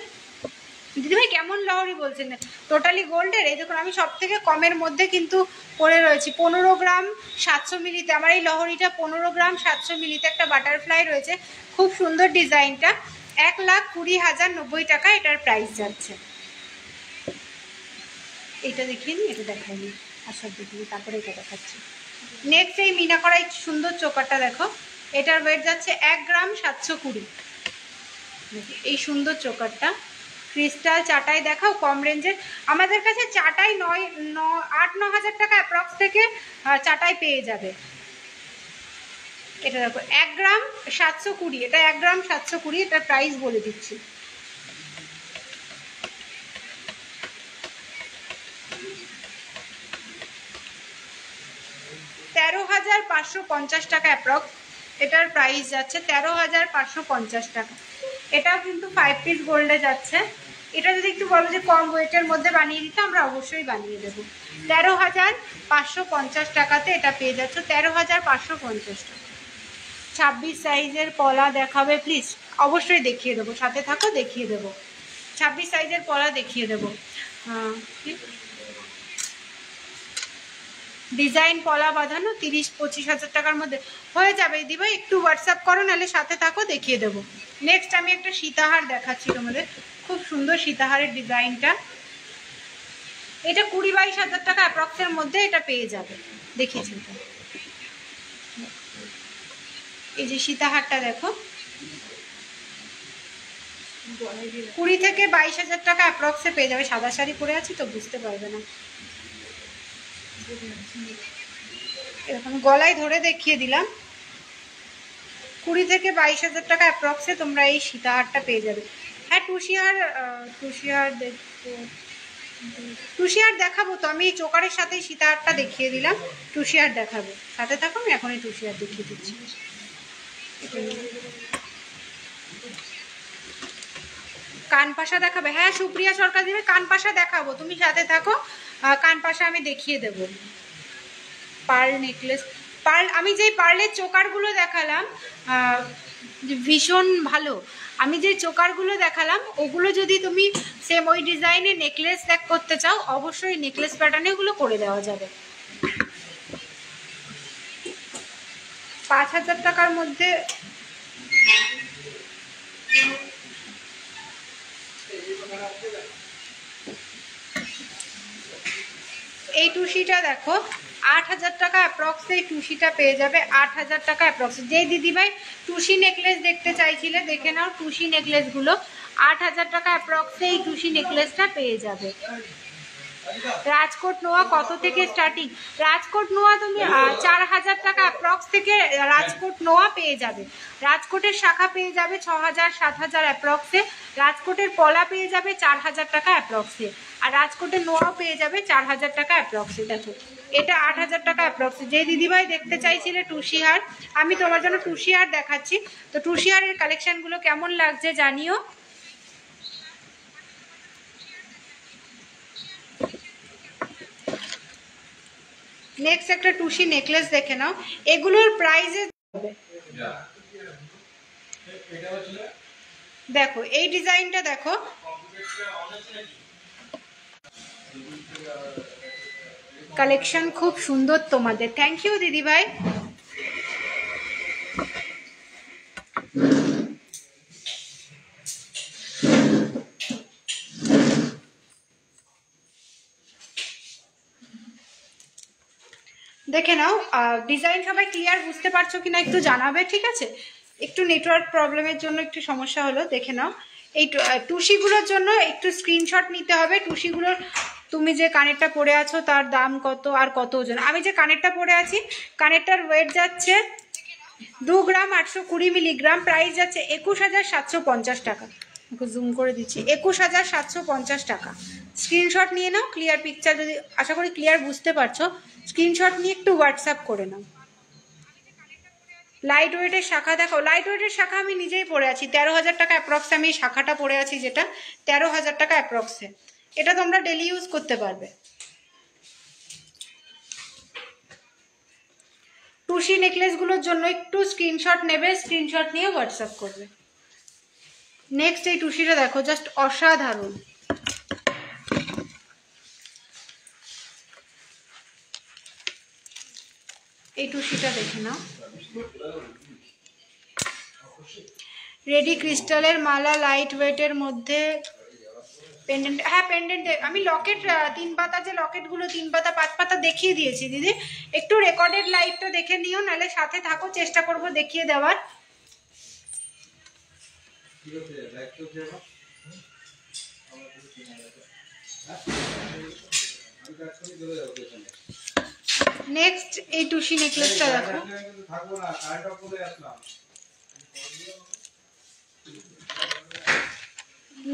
দিদিভাই কেমন লহরি বলছেন না, টোটালি গোল্ডের। এই দেখুন আমি সব থেকে কমের মধ্যে কিন্তু পরে রয়েছি, 15 গ্রাম 700 মিলিতে, আমার এই লহরিটা 15 গ্রাম 700 মিলিতে একটা বাটারফ্লাই রয়েছে, খুব সুন্দর ডিজাইনটা, 1,20,090 টাকা এটার প্রাইস যাচ্ছে। এটা দেখিয়ে নি, এটা দেখাইনি, আর সব দেখিয়ে তারপরে এটা দেখাচ্ছি। নেক্সট এই মিনা করা এই সুন্দর চোকারটা দেখো, এটার ওয়েট যাচ্ছে 1 গ্রাম 720, এই সুন্দর চোকারটা। ক্রিস্টাল চাটাই দেখাও কম রেঞ্জের, আমাদের কাছে চাটাই 8-9 হাজার টাকা অ্যাপ্রক্স থেকে চাটাই পেয়ে যাবে। এটা দেখো 1 গ্রাম 720, এটা 1 গ্রাম 720, এটার প্রাইস বলে দিচ্ছি। $13,550 টাকা অ্যাপ্রক্স, এটার প্রাইস যাচ্ছে 13,550 টাকা। এটাও কিন্তু 5 পিস গোল্ডে যাচ্ছে। এটা যদি একটু বলো যে কম ওয়েটের মধ্যে বানিয়ে দিতে, আমরা অবশ্যই বানিয়ে দেবো। 13,550 টাকাতে এটা পেয়ে যাচ্ছ, 13,550 টাকা। 26 সাইজের পলা দেখাবে প্লিজ, অবশ্যই দেখিয়ে দেবো, সাথে থাকো দেখিয়ে দেবো। 26 সাইজের পলা দেখিয়ে দেবো। ডিজাইন পলা বাঁধানো 30-25 হাজার টাকার মধ্যে হয়ে যাবে দিবা, একটু হোয়াটসঅ্যাপ করো, নাহলে সাথে থাকো দেখিয়ে দেবো। নেক্সট আমি একটা সীতাহার দেখাচ্ছি তোমাদের, খুব সুন্দর সীতাহারের ডিজাইনটা, এটা 20-22 হাজার টাকা অ্যাপ্রক্সের মধ্যে এটা পেয়ে যাবে। দেখিয়েছি এটা, এই যে সীতাহারটা দেখো 20 থেকে 22 হাজার টাকা অ্যাপ্রক্সে পেয়ে যাবে। সাদা শাড়ি পরে আছি তো বুঝতে পারবে না, এরকম গলায় ধরে দেখিয়ে দিলাম। 20 থেকে 22 হাজার টাকা অ্যাপ্রক্সে তোমরা এই সীতাহারটা পেয়ে যাবে। হ্যাঁ টুসিহার দেখাবো তো, আমি এই চোকারের সাথে সীতাহারটা দেখিয়ে দিলাম, টুসিহার দেখাবো, সাথে থাকো আমি এখনই টুসিহার দেখিয়ে দিচ্ছি। কানপাশা দেখাবে? হ্যাঁ সুপ্রিয়া সরকার দিবে, কানপাশা দেখাবো, তুমি সাথে থাকো, কানপাশা আমি দেখিয়ে দেবো। পার্ল নেকলেস, পার্ল, আমি যেই পার্লের চোকারগুলো দেখালাম ভীষণ ভালো, আমি যে চোকারগুলো দেখালাম ওগুলো যদি তুমি সেম ওই ডিজাইনে নেকলেস করতে চাও অবশ্যই নেকলেস প্যাটার্নে ওগুলো করে দেওয়া যাবে। 5,000 টাকার মধ্যে এই টুসিটা দেখো 8,000 টাকা অ্যাপ্রক্সে এই টুসিটা পেয়ে যাবে। 8,000 টাকা অ্যাপ্রক্সে। যেই দিদিভাই টুসি নেকলেস দেখতে চাইছিলে দেখে নাও, টুসি নেকলেসগুলো 8,000 টাকা অ্যাপ্রক্সে এই টুসি নেকলেসটা পেয়ে যাবে। রাজকোট নোয়া কত থেকে স্টার্টিং? রাজকোট নোয়া তুমি 4,000 টাকা অ্যাপ্রক্স থেকে রাজকোট নোয়া পেয়ে যাবে। রাজকোটের শাখা পেয়ে যাবে 6,000 7,000 অ্যাপ্রক্সে। রাজকোটের পলা পেয়ে যাবে 4,000 টাকা অ্যাপ্রক্সে। আর রাজকোটের নোয়াও পেয়ে যাবে 4,000 টাকা অ্যাপ্রক্সে। দেখো এটা 8,000 টাকা অ্যাপ্রক্সে। যে দিদিভাই দেখতে চাইছিলে টুসিহার, আমি তোমার জন্য টুসিহার দেখাচ্ছি। তো টুসিহারের কালেকশনগুলো কেমন লাগছে জানিও। নেক্সট একটা টুসি নেকলেস দেখে নাও, এগুলোর প্রাইসে দেখো এই ডিজাইনটা দেখো, কালেকশন খুব সুন্দর তোমাদের। থ্যাংক ইউ দিদি ভাই। দেখে নাও ডিজাইন সবাই ক্লিয়ার বুঝতে পারছো কিনা একটু জানাবে, ঠিক আছে? একটু নেটওয়ার্ক প্রবলেমের জন্য একটু সমস্যা হলো। দেখে নাও এই টুসিগুলোর জন্য একটু স্ক্রিনশট নিতে হবে। টুসিগুলোর তুমি যে কানেরটা পরে আছো তার দাম কত আর কত ওজন। আমি যে কানেরটা পরে আছি কানেরটার ওয়েট যাচ্ছে 2 গ্রাম 820 মিলিগ্রাম, প্রাইস যাচ্ছে 21,750 টাকা। জুম করে দিচ্ছি, 21,750 টাকা। স্ক্রিনশট নিয়ে নাও, ক্লিয়ার পিকচার যদি, আশা করি ক্লিয়ার বুঝতে পারছো, স্ক্রিনশট নিয়ে একটু হোয়াটসঅ্যাপ করে নাও। লাইট ওয়েটের শাখা দেখো, লাইট ওয়েটের শাখা আমি নিজেই পরে আছি 13,000 টাকা অ্যাপ্রক্সে। আমি শাখাটা পরে আছি যেটা 13,000 টাকা অ্যাপ্রক্সে। এটা তোমরা ডেলি ইউজ করতে পারবে। টুসি নেকলেসগুলোর জন্য একটু স্ক্রিনশট নেবে, স্ক্রিনশট নিয়ে হোয়াটসঅ্যাপ করবে। নেক্সট এই টুসিটা দেখো, জাস্ট অসাধারণ। এই টুসিটা দেখে নাও, রেডি ক্রিস্টালের মালা, লাইট ওয়েটের মধ্যে পেন্ডেন্ট। হ্যাঁ পেন্ডেন্ট, আমি লকেট 3 পাতা, যে লকেটগুলো 3 পাতা 5 পাতা দেখিয়ে দিয়েছি দিদি। একটু রেকর্ডেড লাইভটা দেখে নিও, নাহলে সাথে থাকো, চেষ্টা করব দেখিয়ে দেওয়ার। নেক্সট এই টুসি নেকলেসটা দেখো,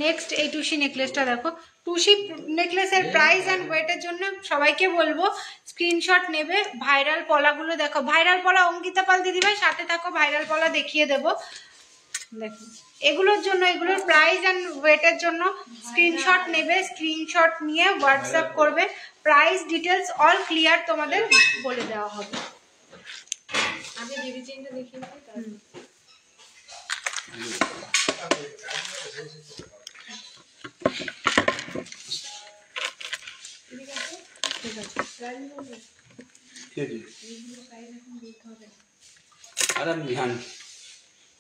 নেক্সট এই টুসি নেকলেসটা দেখো। টুসি নেকলেসের প্রাইস অ্যান্ড ওয়েটের জন্য সবাইকে বলবো স্ক্রিনশট নেবে। ভাইরাল পলাগুলো দেখো, ভাইরাল পলা অঙ্কিতা পাল দিদিভাই সাথে থাকো, ভাইরাল পলা দেখিয়ে দেবো। দেখো এগুলোর জন্য, এগুলোর প্রাইস অ্যান্ড ওয়েটের জন্য স্ক্রিনশট নেবে, স্ক্রিনশট নিয়ে হোয়াটসঅ্যাপ করবে। প্রাইস ডিটেলস অল ক্লিয়ার তোমাদের বলে দেওয়া হবে। আগে বেবি চেইনটা দেখিয়ে দিই তারপর।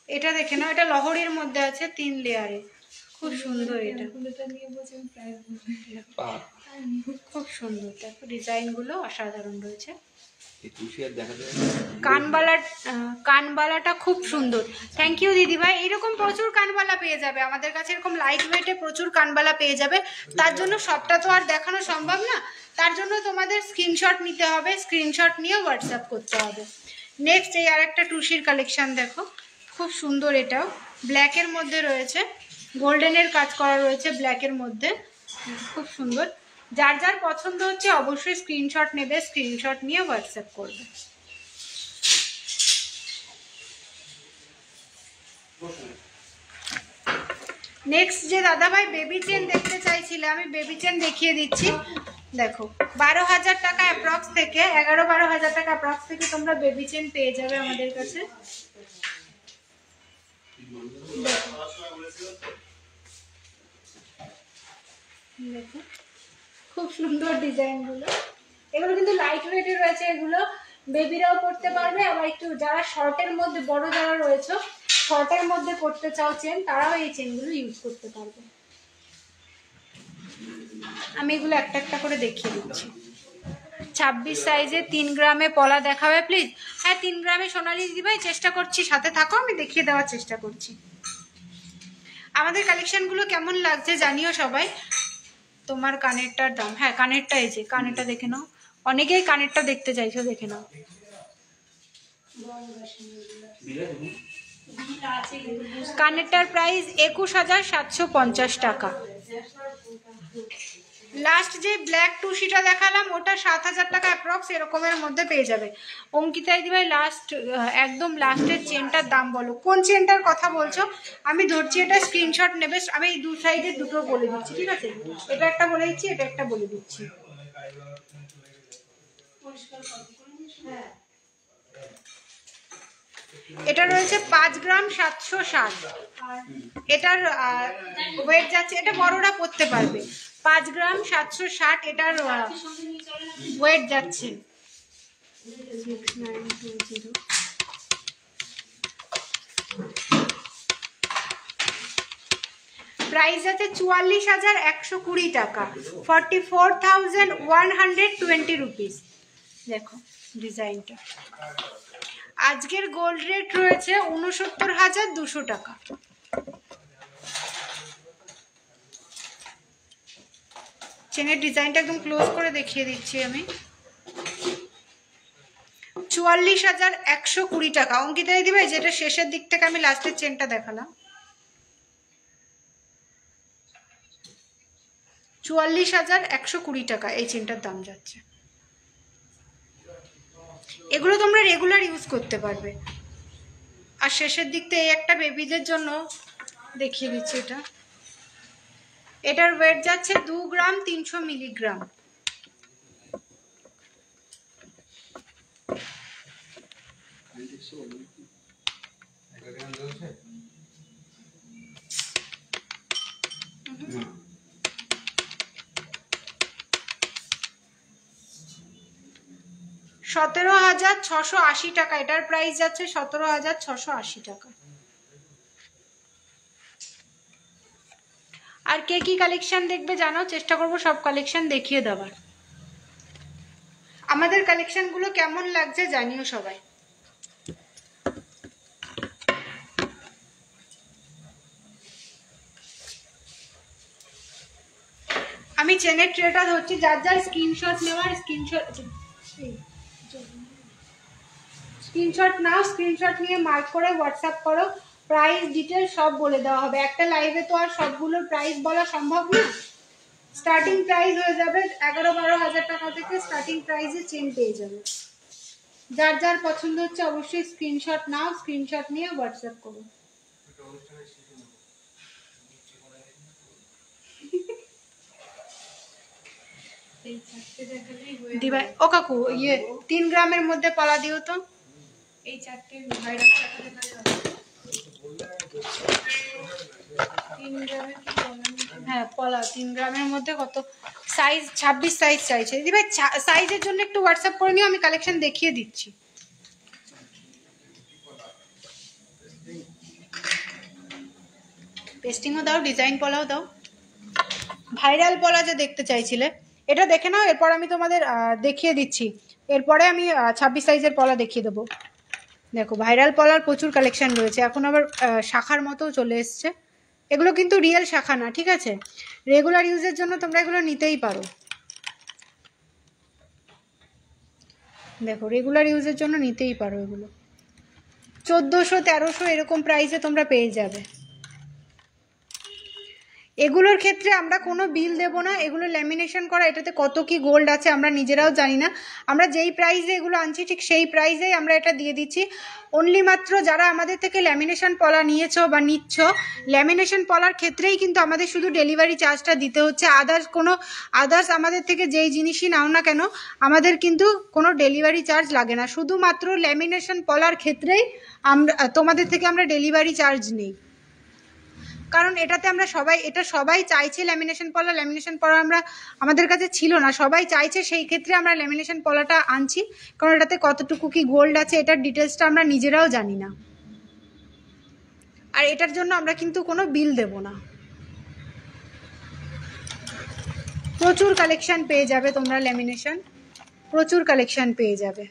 এটা দেখে নাও, এটা লহরির মধ্যে আছে 3 লেয়ারে, খুব সুন্দর, এটা খুব সুন্দর। দেখো ডিজাইনগুলো অসাধারণ রয়েছে। কানবালাটা খুব সুন্দর। থ্যাংক ইউ দিদিভাই। এইরকম প্রচুর কানবালা পেয়ে যাবে আমাদের কাছে, এরকম লাইট ওয়েটে প্রচুর কানবালা পেয়ে যাবে। তার জন্য সবটা তো আর দেখানো সম্ভব না, তার জন্য তোমাদের স্ক্রিনশট নিতে হবে, স্ক্রিনশট নিয়ে হোয়াটসঅ্যাপ করতে হবে। নেক্সট এই আর একটা টুসির কালেকশন দেখো, খুব সুন্দর। এটাও ব্ল্যাকের মধ্যে রয়েছে, গোল্ডেনের কাজ করা রয়েছে ব্ল্যাকের মধ্যে, খুব সুন্দর। যার যার পছন্দ হচ্ছে অবশ্যই স্ক্রিনশট নেবে, স্ক্রিনশট নিয়ে হোয়াটসঅ্যাপ করবে। নেক্সট যে দাদাভাই বেবি চেন দেখতে চাইছিলে, আমি বেবি চেন দেখিয়ে দিচ্ছি। দেখো 12,000 টাকা অ্যাপ্রক্স থেকে 11-12,000 টাকা অ্যাপ্রক্স থেকে তোমরা বেবি চেন পেয়ে যাবে আমাদের কাছে। দেখো খুব সুন্দর ডিজাইনগুলো, এগুলো কিন্তু লাইট ওয়েটের রয়েছে, এগুলো বেবিরাও পড়তে পারবে। আবার একটু যারা শর্টের মধ্যে, বড় যারা রয়েছে শর্টের মধ্যে পড়তে চাও চেন, তারাও এই চেনগুলো ইউজ করতে পারবে। আমি এগুলো একটা একটা করে দেখিয়ে দিচ্ছি। 26 সাইজে 3 গ্রামে পলা দেখাবে প্লিজ। হ্যাঁ 3 গ্রামে সোনালি দিদিভাই চেষ্টা করছি, সাথে থাকো, আমি দেখিয়ে দেওয়ার চেষ্টা করছি। আমাদের কালেকশনগুলো কেমন লাগছে জানিও সবাই। তোমার কানেরটার দাম, হ্যাঁ কানেরটা, এই যে কানেরটা দেখে নাও, অনেকেই কানেরটা দেখতে চাইছো, দেখে নাও। কানেরটার প্রাইস 21,750 টাকা। লাস্ট যে ব্ল্যাক টুসিটা দেখালাম ওটা 7,000 টাকা অ্যাপ্রক্স এরকমের মধ্যে পেয়ে যাবে। অঙ্কিতা দিদিভাই লাস্ট, একদম লাস্টের চেনটার দাম বলো, কোন চেনটার কথা বলছো? আমি ধরছি, এটা স্ক্রিনশট নেবে। আমি এই দু সাইডে দুটো বলে দিচ্ছি, ঠিক আছে? এটা একটা বলে দিচ্ছি, এটা একটা বলে দিচ্ছি। এটা রয়েছে 5 গ্রাম 760। এটার ওয়েট যাচ্ছে, এটা বড়রা পড়তে পারবে। 5 গ্রাম 760 এটার ওয়েট যাচ্ছে। প্রাইস আছে 44,120 টাকা, 44,120 রুপিস। দেখো ডিজাইনটা। আজকের গোল্ড রেট রয়েছে 69,200 টাকা। চেনের ডিজাইনটা একদম ক্লোজ করে দেখিয়ে দিচ্ছি আমি। 44,120 টাকা। অঙ্কিতা দিদিভাই যেটা শেষের দিক থেকে আমি লাস্টের চেনটা দেখালাম, 44,120 টাকা এই চেনটার দাম যাচ্ছে। এগুলো তোমরা রেগুলার ইউজ করতে পারবে। আর শেষের দিক থেকে এই একটা বেবিদের জন্য দেখিয়ে দিচ্ছি, এটা, এটার ওয়েট যাচ্ছে 2 গ্রাম 300 মিলিগ্রাম। $17,680 টাকা। এটার প্রাইস যাচ্ছে 17,680 টাকা। আর কে কি কালেকশন দেখবে জানাও, চেষ্টা করবো সব কালেকশন দেখিয়ে দেওয়ার। আমাদের কালেকশনগুলো কেমন লাগছে জানিও সবাই। আমি চেনের ট্রেটা ধরছি, যার যার স্ক্রিনশট নেওয়ার স্ক্রিনশট নাও, স্ক্রিনশট নিয়ে মার্ক করে হোয়াটসঅ্যাপ করো। প্রাইস ডিটেল সব বলে দেওয়া হবে। একটা লাইভে তো আর সবগুলোর প্রাইস বলা সম্ভব না। স্টার্টিং প্রাইস হয়ে যাবে 11-12,000 টাকা থেকে স্টার্টিং প্রাইসে চেন পেয়ে যাবে। যার যার পছন্দ হচ্ছে অবশ্যই স্ক্রিনশট নাও, স্ক্রিনশট নিয়ে হোয়াটসঅ্যাপ করো। দিবাই ও কাকু, ইয়ে 3 গ্রামের মধ্যে পলা দিও তো। এই চারটে ভাইরাল টাকা দেখা যাবে। 3 গ্রামের কি পলা? হ্যাঁ পলা 3 গ্রামের মধ্যে কত সাইজ? 26 সাইজ চাইছে দিবাই। সাইজের জন্য একটু হোয়াটসঅ্যাপ করে নিও, আমি কালেকশন দেখিয়ে দিচ্ছি। পেস্টিংও দাও, ডিজাইন পলাও দাও। ভাইরাল পলা যে দেখতে চাইছিলে এটা দেখে নাও, এরপর আমি তোমাদের দেখিয়ে দিচ্ছি। এরপরে আমি 26 সাইজের পলা দেখিয়ে দেবো। দেখো ভাইরাল পলার প্রচুর কালেকশন রয়েছে, এখন আবার শাখার মতো চলে এসছে। এগুলো কিন্তু রিয়েল শাখা না, ঠিক আছে? রেগুলার ইউজের জন্য তোমরা এগুলো নিতেই পারো। দেখো রেগুলার ইউজের জন্য নিতেই পারো এগুলো। 1400-1300 এরকম প্রাইসে তোমরা পেয়ে যাবে। এগুলোর ক্ষেত্রে আমরা কোনো বিল দেব না, এগুলো ল্যামিনেশন করা, এটাতে কত কি গোল্ড আছে আমরা নিজেরাও জানি না। আমরা যেই প্রাইসে এগুলো আনছি ঠিক সেই প্রাইসেই আমরা এটা দিয়ে দিচ্ছি। অনলি মাত্র যারা আমাদের থেকে ল্যামিনেশন পলা নিয়েছো বা নিচ্ছ, ল্যামিনেশন পলার ক্ষেত্রেই কিন্তু আমাদের শুধু ডেলিভারি চার্জটা দিতে হচ্ছে। আদার্স আমাদের থেকে যেই জিনিসই নাও না কেন আমাদের কিন্তু কোনো ডেলিভারি চার্জ লাগে না। শুধুমাত্র ল্যামিনেশন পলার ক্ষেত্রেই তোমাদের থেকে আমরা ডেলিভারি চার্জ নিই, কারণ এটাতে আমরা সবাই চাইছে ল্যামিনেশন পলা আমরা আমাদের কাছে ছিল না, সবাই চাইছে, সেই ক্ষেত্রে আমরা ল্যামিনেশন পলাটা আনছি। কারণ এটাতে কতটুকু কি গোল্ড আছে এটার ডিটেলসটা আমরা নিজেরাও জানি না, আর এটার জন্য আমরা কিন্তু কোনো বিল দেব না। প্রচুর কালেকশন পেয়ে যাবে তোমরা, ল্যামিনেশন প্রচুর কালেকশন পেয়ে যাবে।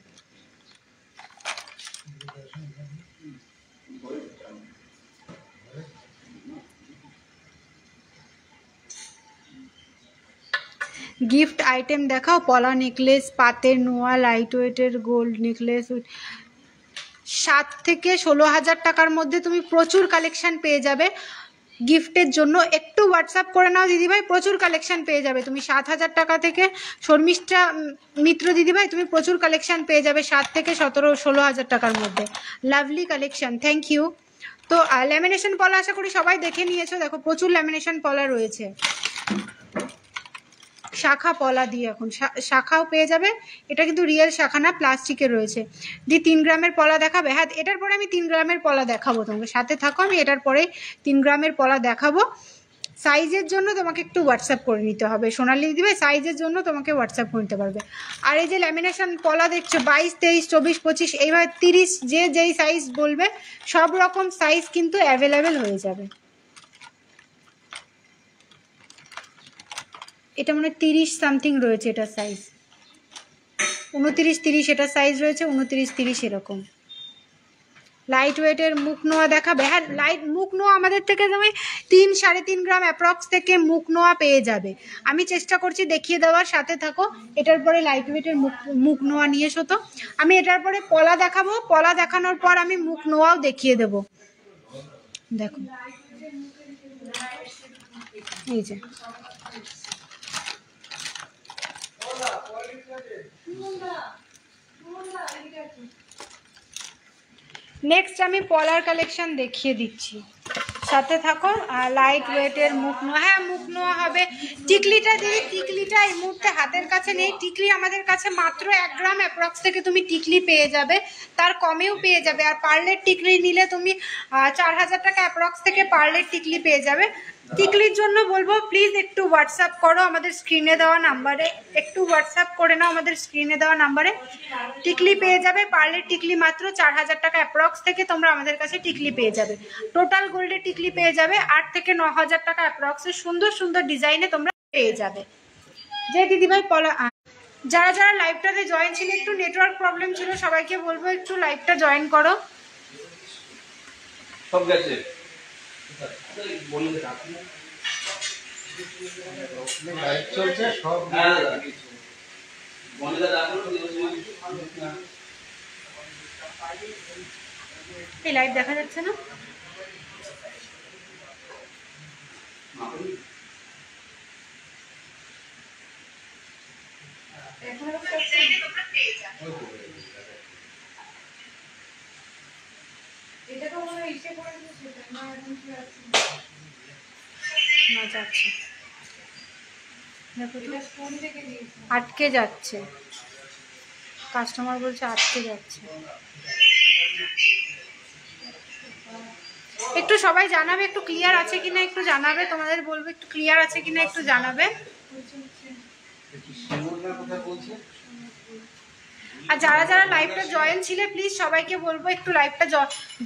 গিফট আইটেম দেখাও। পলা নেকলেস, পাতের নোয়া, লাইট ওয়েটের গোল্ড নেকলেস, 7 থেকে 16,000 টাকার মধ্যে তুমি প্রচুর কালেকশন পেয়ে যাবে। গিফটের জন্য একটু হোয়াটসঅ্যাপ করে নাও দিদিভাই, প্রচুর কালেকশন পেয়ে যাবে তুমি। 7,000 টাকা থেকে শর্মিষ্ঠা মিত্র দিদিভাই তুমি প্রচুর কালেকশন পেয়ে যাবে 7 থেকে 16,000 টাকার মধ্যে। Lovely collection, thank you. তো ল্যামিনেশন পলা আশা করি সবাই দেখে নিয়েছো। দেখো প্রচুর ল্যামিনেশন পলা রয়েছে, শাখা পলা দিয়ে, এখন শাখাও পেয়ে যাবে। এটা কিন্তু রিয়েল শাখা না, প্লাস্টিকের রয়েছে। 3 গ্রামের পলা দেখাবে? হ্যাঁ, এটার পরে আমি 3 গ্রামের পলা দেখাবো, তোমাকে সাথে থাকো, আমি এটার পরে 3 গ্রামের পলা দেখাবো। সাইজের জন্য তোমাকে একটু হোয়াটসঅ্যাপ করে নিতে হবে, সোনালি দিবে সাইজের জন্য তোমাকে হোয়াটসঅ্যাপ করে নিতে পারবে। আর এই যে ল্যামিনেশন পলা দেখছো 22, 23, 24, 25 এইভাবে 30, যেই সাইজ বলবে সব রকম সাইজ কিন্তু অ্যাভেলেবেল হয়ে যাবে। এটা মনে হয় 30 সামথিং রয়েছে, এটা সাইজ 29, 30 এটা সাইজ রয়েছে, 29, 30 এরকম। লাইট ওয়েটের মুখ নোয়া দেখাবে? হ্যাঁ, মুখ নোয়া আমাদের থেকে তুমি 3-3.5 গ্রাম অ্যাপ্রক্স থেকে মুখ নোয়া পেয়ে যাবে। আমি চেষ্টা করছি দেখিয়ে দেওয়ার, সাথে থাকো। এটার পরে লাইট ওয়েটের মুখ নোয়া নিয়ে এসো। তো আমি এটার পরে পলা দেখাবো, পলা দেখানোর পর আমি মুখ নোয়াও দেখিয়ে দেবো। দেখো এই যে নেক্সট আমি পলার কালেকশন দেখিয়ে দিচ্ছি, সাথে থাকো। লাইট ওয়েটের মুখ নোয়া, হ্যাঁ মুখ নোয়া হবে। টিকলিটা দিদি, টিকলিটা এই মুহূর্তে হাতের কাছে নেই। টিকলি আমাদের কাছে মাত্র 1 গ্রাম অ্যাপ্রক্স থেকে তুমি টিকলি পেয়ে যাবে, তার কমেও পেয়ে যাবে। আর পার্লের টিকলি নিলে তুমি 4,000 টাকা অ্যাপ্রক্স থেকে পার্লের টিকলি পেয়ে যাবে। টিকলির জন্য বলবো প্লিজ একটু হোয়াটসঅ্যাপ করো আমাদের স্ক্রিনে দেওয়া নাম্বারে, একটু হোয়াটসঅ্যাপ করে নাও আমাদের স্ক্রিনে দেওয়া নাম্বারে। টিকলি পেয়ে যাবে, পার্লের টিকলি মাত্র 4,000 টাকা অ্যাপ্রক্স থেকে তোমরা আমাদের কাছে টিকলি পেয়ে যাবে। টোটাল গোল্ডের টিকলি পেয়ে যাবে 8 থেকে 9,000 টাকা অ্যাপ্রক্সে, সুন্দর সুন্দর ডিজাইনে তোমরা পেয়ে যাবে। যে দিদিভাই পলা, যারা লাইভটাতে জয়েন ছিল, একটু নেটওয়ার্ক প্রবলেম ছিল, সবাইকে বলবো একটু লাইভটা জয়েন করো। সব গেছে লাইভ চলছে সব। এই লাইভ দেখা যাচ্ছে না? এটা তো মনে হয় ইসে করে দিয়েছে না, এখন কি আছে না যাচ্ছে। দেখো তো ফোন থেকে দিয়েছে, আটকে যাচ্ছে, কাস্টমার বলছে আটকে যাচ্ছে। একটু সবাই জানাবে একটু ক্লিয়ার আছে কিনা, একটু জানাবে, তোমাদের বলবো একটু ক্লিয়ার আছে কিনা একটু জানাবে। আর যারা যারা লাইভটা জয়েন ছিলে প্লিজ সবাইকে বলবো একটু লাইভটা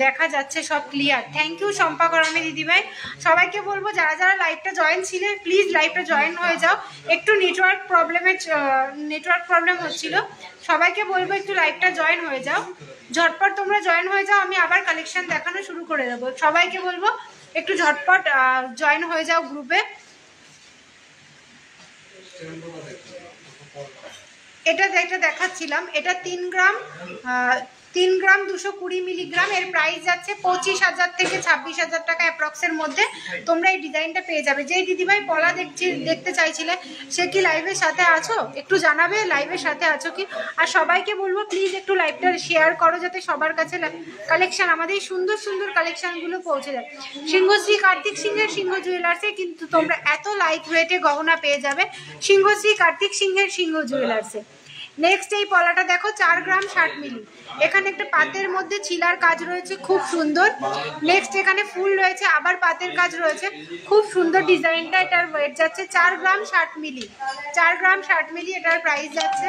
দেখা যাচ্ছে সব ক্লিয়ার। থ্যাংক ইউ শম্পা গরমে দিদিভাই। সবাইকে বলবো যারা যারা লাইভটা জয়েন ছিলে প্লিজ লাইভটা জয়েন হয়ে যাও। একটু নেটওয়ার্ক প্রবলেম হচ্ছিল, সবাইকে বলবো একটু লাইভটা জয়েন হয়ে যাও। ঝটপট তোমরা জয়েন হয়ে যাও, আমি আবার কালেকশন দেখানো শুরু করে দেবো। সবাইকে বলবো একটু ঝটপট জয়েন হয়ে যাও গ্রুপে। এটা দেখাচ্ছিলাম, এটা 3 গ্রাম 220 মিলিগ্রাম। এর প্রাইস যাচ্ছে 25,000 থেকে 26,000 টাকা অ্যাপ্রক্সের মধ্যে তোমরা এই ডিজাইনটা পেয়ে যাবে। যেই দিদিভাই পলা দেখতে চাইছিলে সে কি লাইভের সাথে আছো একটু জানাবে, লাইভের সাথে আছো কি। আর সবাইকে বলবো প্লিজ একটু লাইভটা শেয়ার করো যাতে সবার কাছে কালেকশন, আমাদের সুন্দর সুন্দর কালেকশনগুলো পৌঁছে যায়। সিংহশ্রী কার্তিক সিংহের সিংহ জুয়েলার্সে কিন্তু তোমরা এত লাইট ওয়েটে গহনা পেয়ে যাবে সিংহশ্রী কার্তিক সিংহের সিংহ জুয়েলার্সে। নেক্সট এই পলাটা দেখো 4 গ্রাম 60 মিলি। এখানে একটা পাতের মধ্যে ছিলার কাজ রয়েছে খুব সুন্দর। নেক্সট এখানে ফুল রয়েছে, আবার পাতের কাজ রয়েছে, খুব সুন্দর ডিজাইনটা। এটার ওয়েট যাচ্ছে 4 গ্রাম 60 মিলি। 4 গ্রাম 60 মিলি এটার প্রাইস যাচ্ছে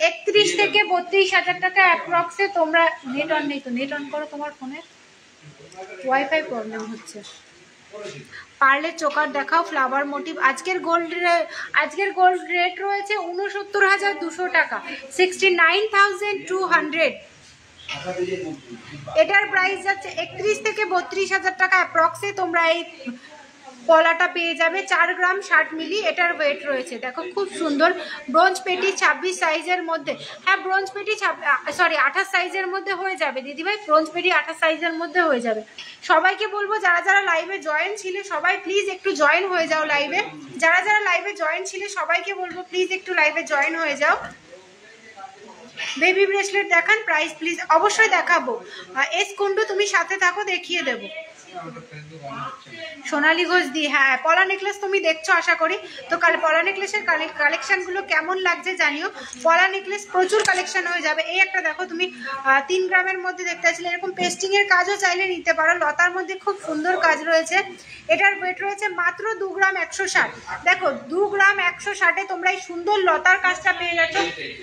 31 থেকে 32,000 টাকা অ্যাপ্রক্সে তোমরা। নেট অন নেই তো, নেট অন করো তোমার ফোনে, ওয়াইফাই প্রবলেম হচ্ছে। পার্লের চোকার দেখাও ফ্লাওয়ার মোটিভ। আজকের গোল্ড রেট রয়েছে 69,200 টাকা, 69,200। এটার প্রাইস যাচ্ছে 31 থেকে 32,000 টাকা অ্যাপ্রক্সে তোমরা এই পলাটা পেয়ে যাবে। 4 গ্রাম 60 মিলি এটার ওয়েট রয়েছে। দেখো খুব সুন্দর ব্রোঞ্জ পেটি 26 সাইজের মধ্যে। হ্যাঁ ব্রোঞ্জ পেটি 28 সাইজের মধ্যে হয়ে যাবে দিদিভাই, ব্রোঞ্জ পেটি 28 সাইজের মধ্যে হয়ে যাবে। সবাইকে বলবো যারা যারা লাইভে জয়েন ছিলে সবাই প্লিজ একটু জয়েন হয়ে যাও লাইভে। যারা যারা লাইভে জয়েন ছিলে সবাইকে বলবো প্লিজ একটু লাইভে জয়েন হয়ে যাও। বেবি ব্রেসলেট দেখান প্রাইস প্লিজ। অবশ্যই দেখাবো। এস কুন্ডু তুমি সাথে থাকো, দেখিয়ে দেবো। সোনালী ঘোষ দি, হ্যাঁ পলা নেকলেস তুমি দেখছো আশা করি। তো পলা নেকলেসের কালেকশনগুলো কেমন লাগছে জানিও। পলা নেকলেস প্রচুর কালেকশন হয়ে যাবে। এই একটা দেখো তুমি 3 গ্রামের মধ্যে দেখতে চাইছিলে, এরকম পেস্টিং এর কাজও চাইলে নিতে পারো। লতার মধ্যে খুব সুন্দর কাজ রয়েছে। এটার ওয়েট রয়েছে মাত্র 2 গ্রাম 160। দেখো 2 গ্রাম 160-এ তোমরা এই সুন্দর লতার কাজটা পেয়ে যাচ্ছ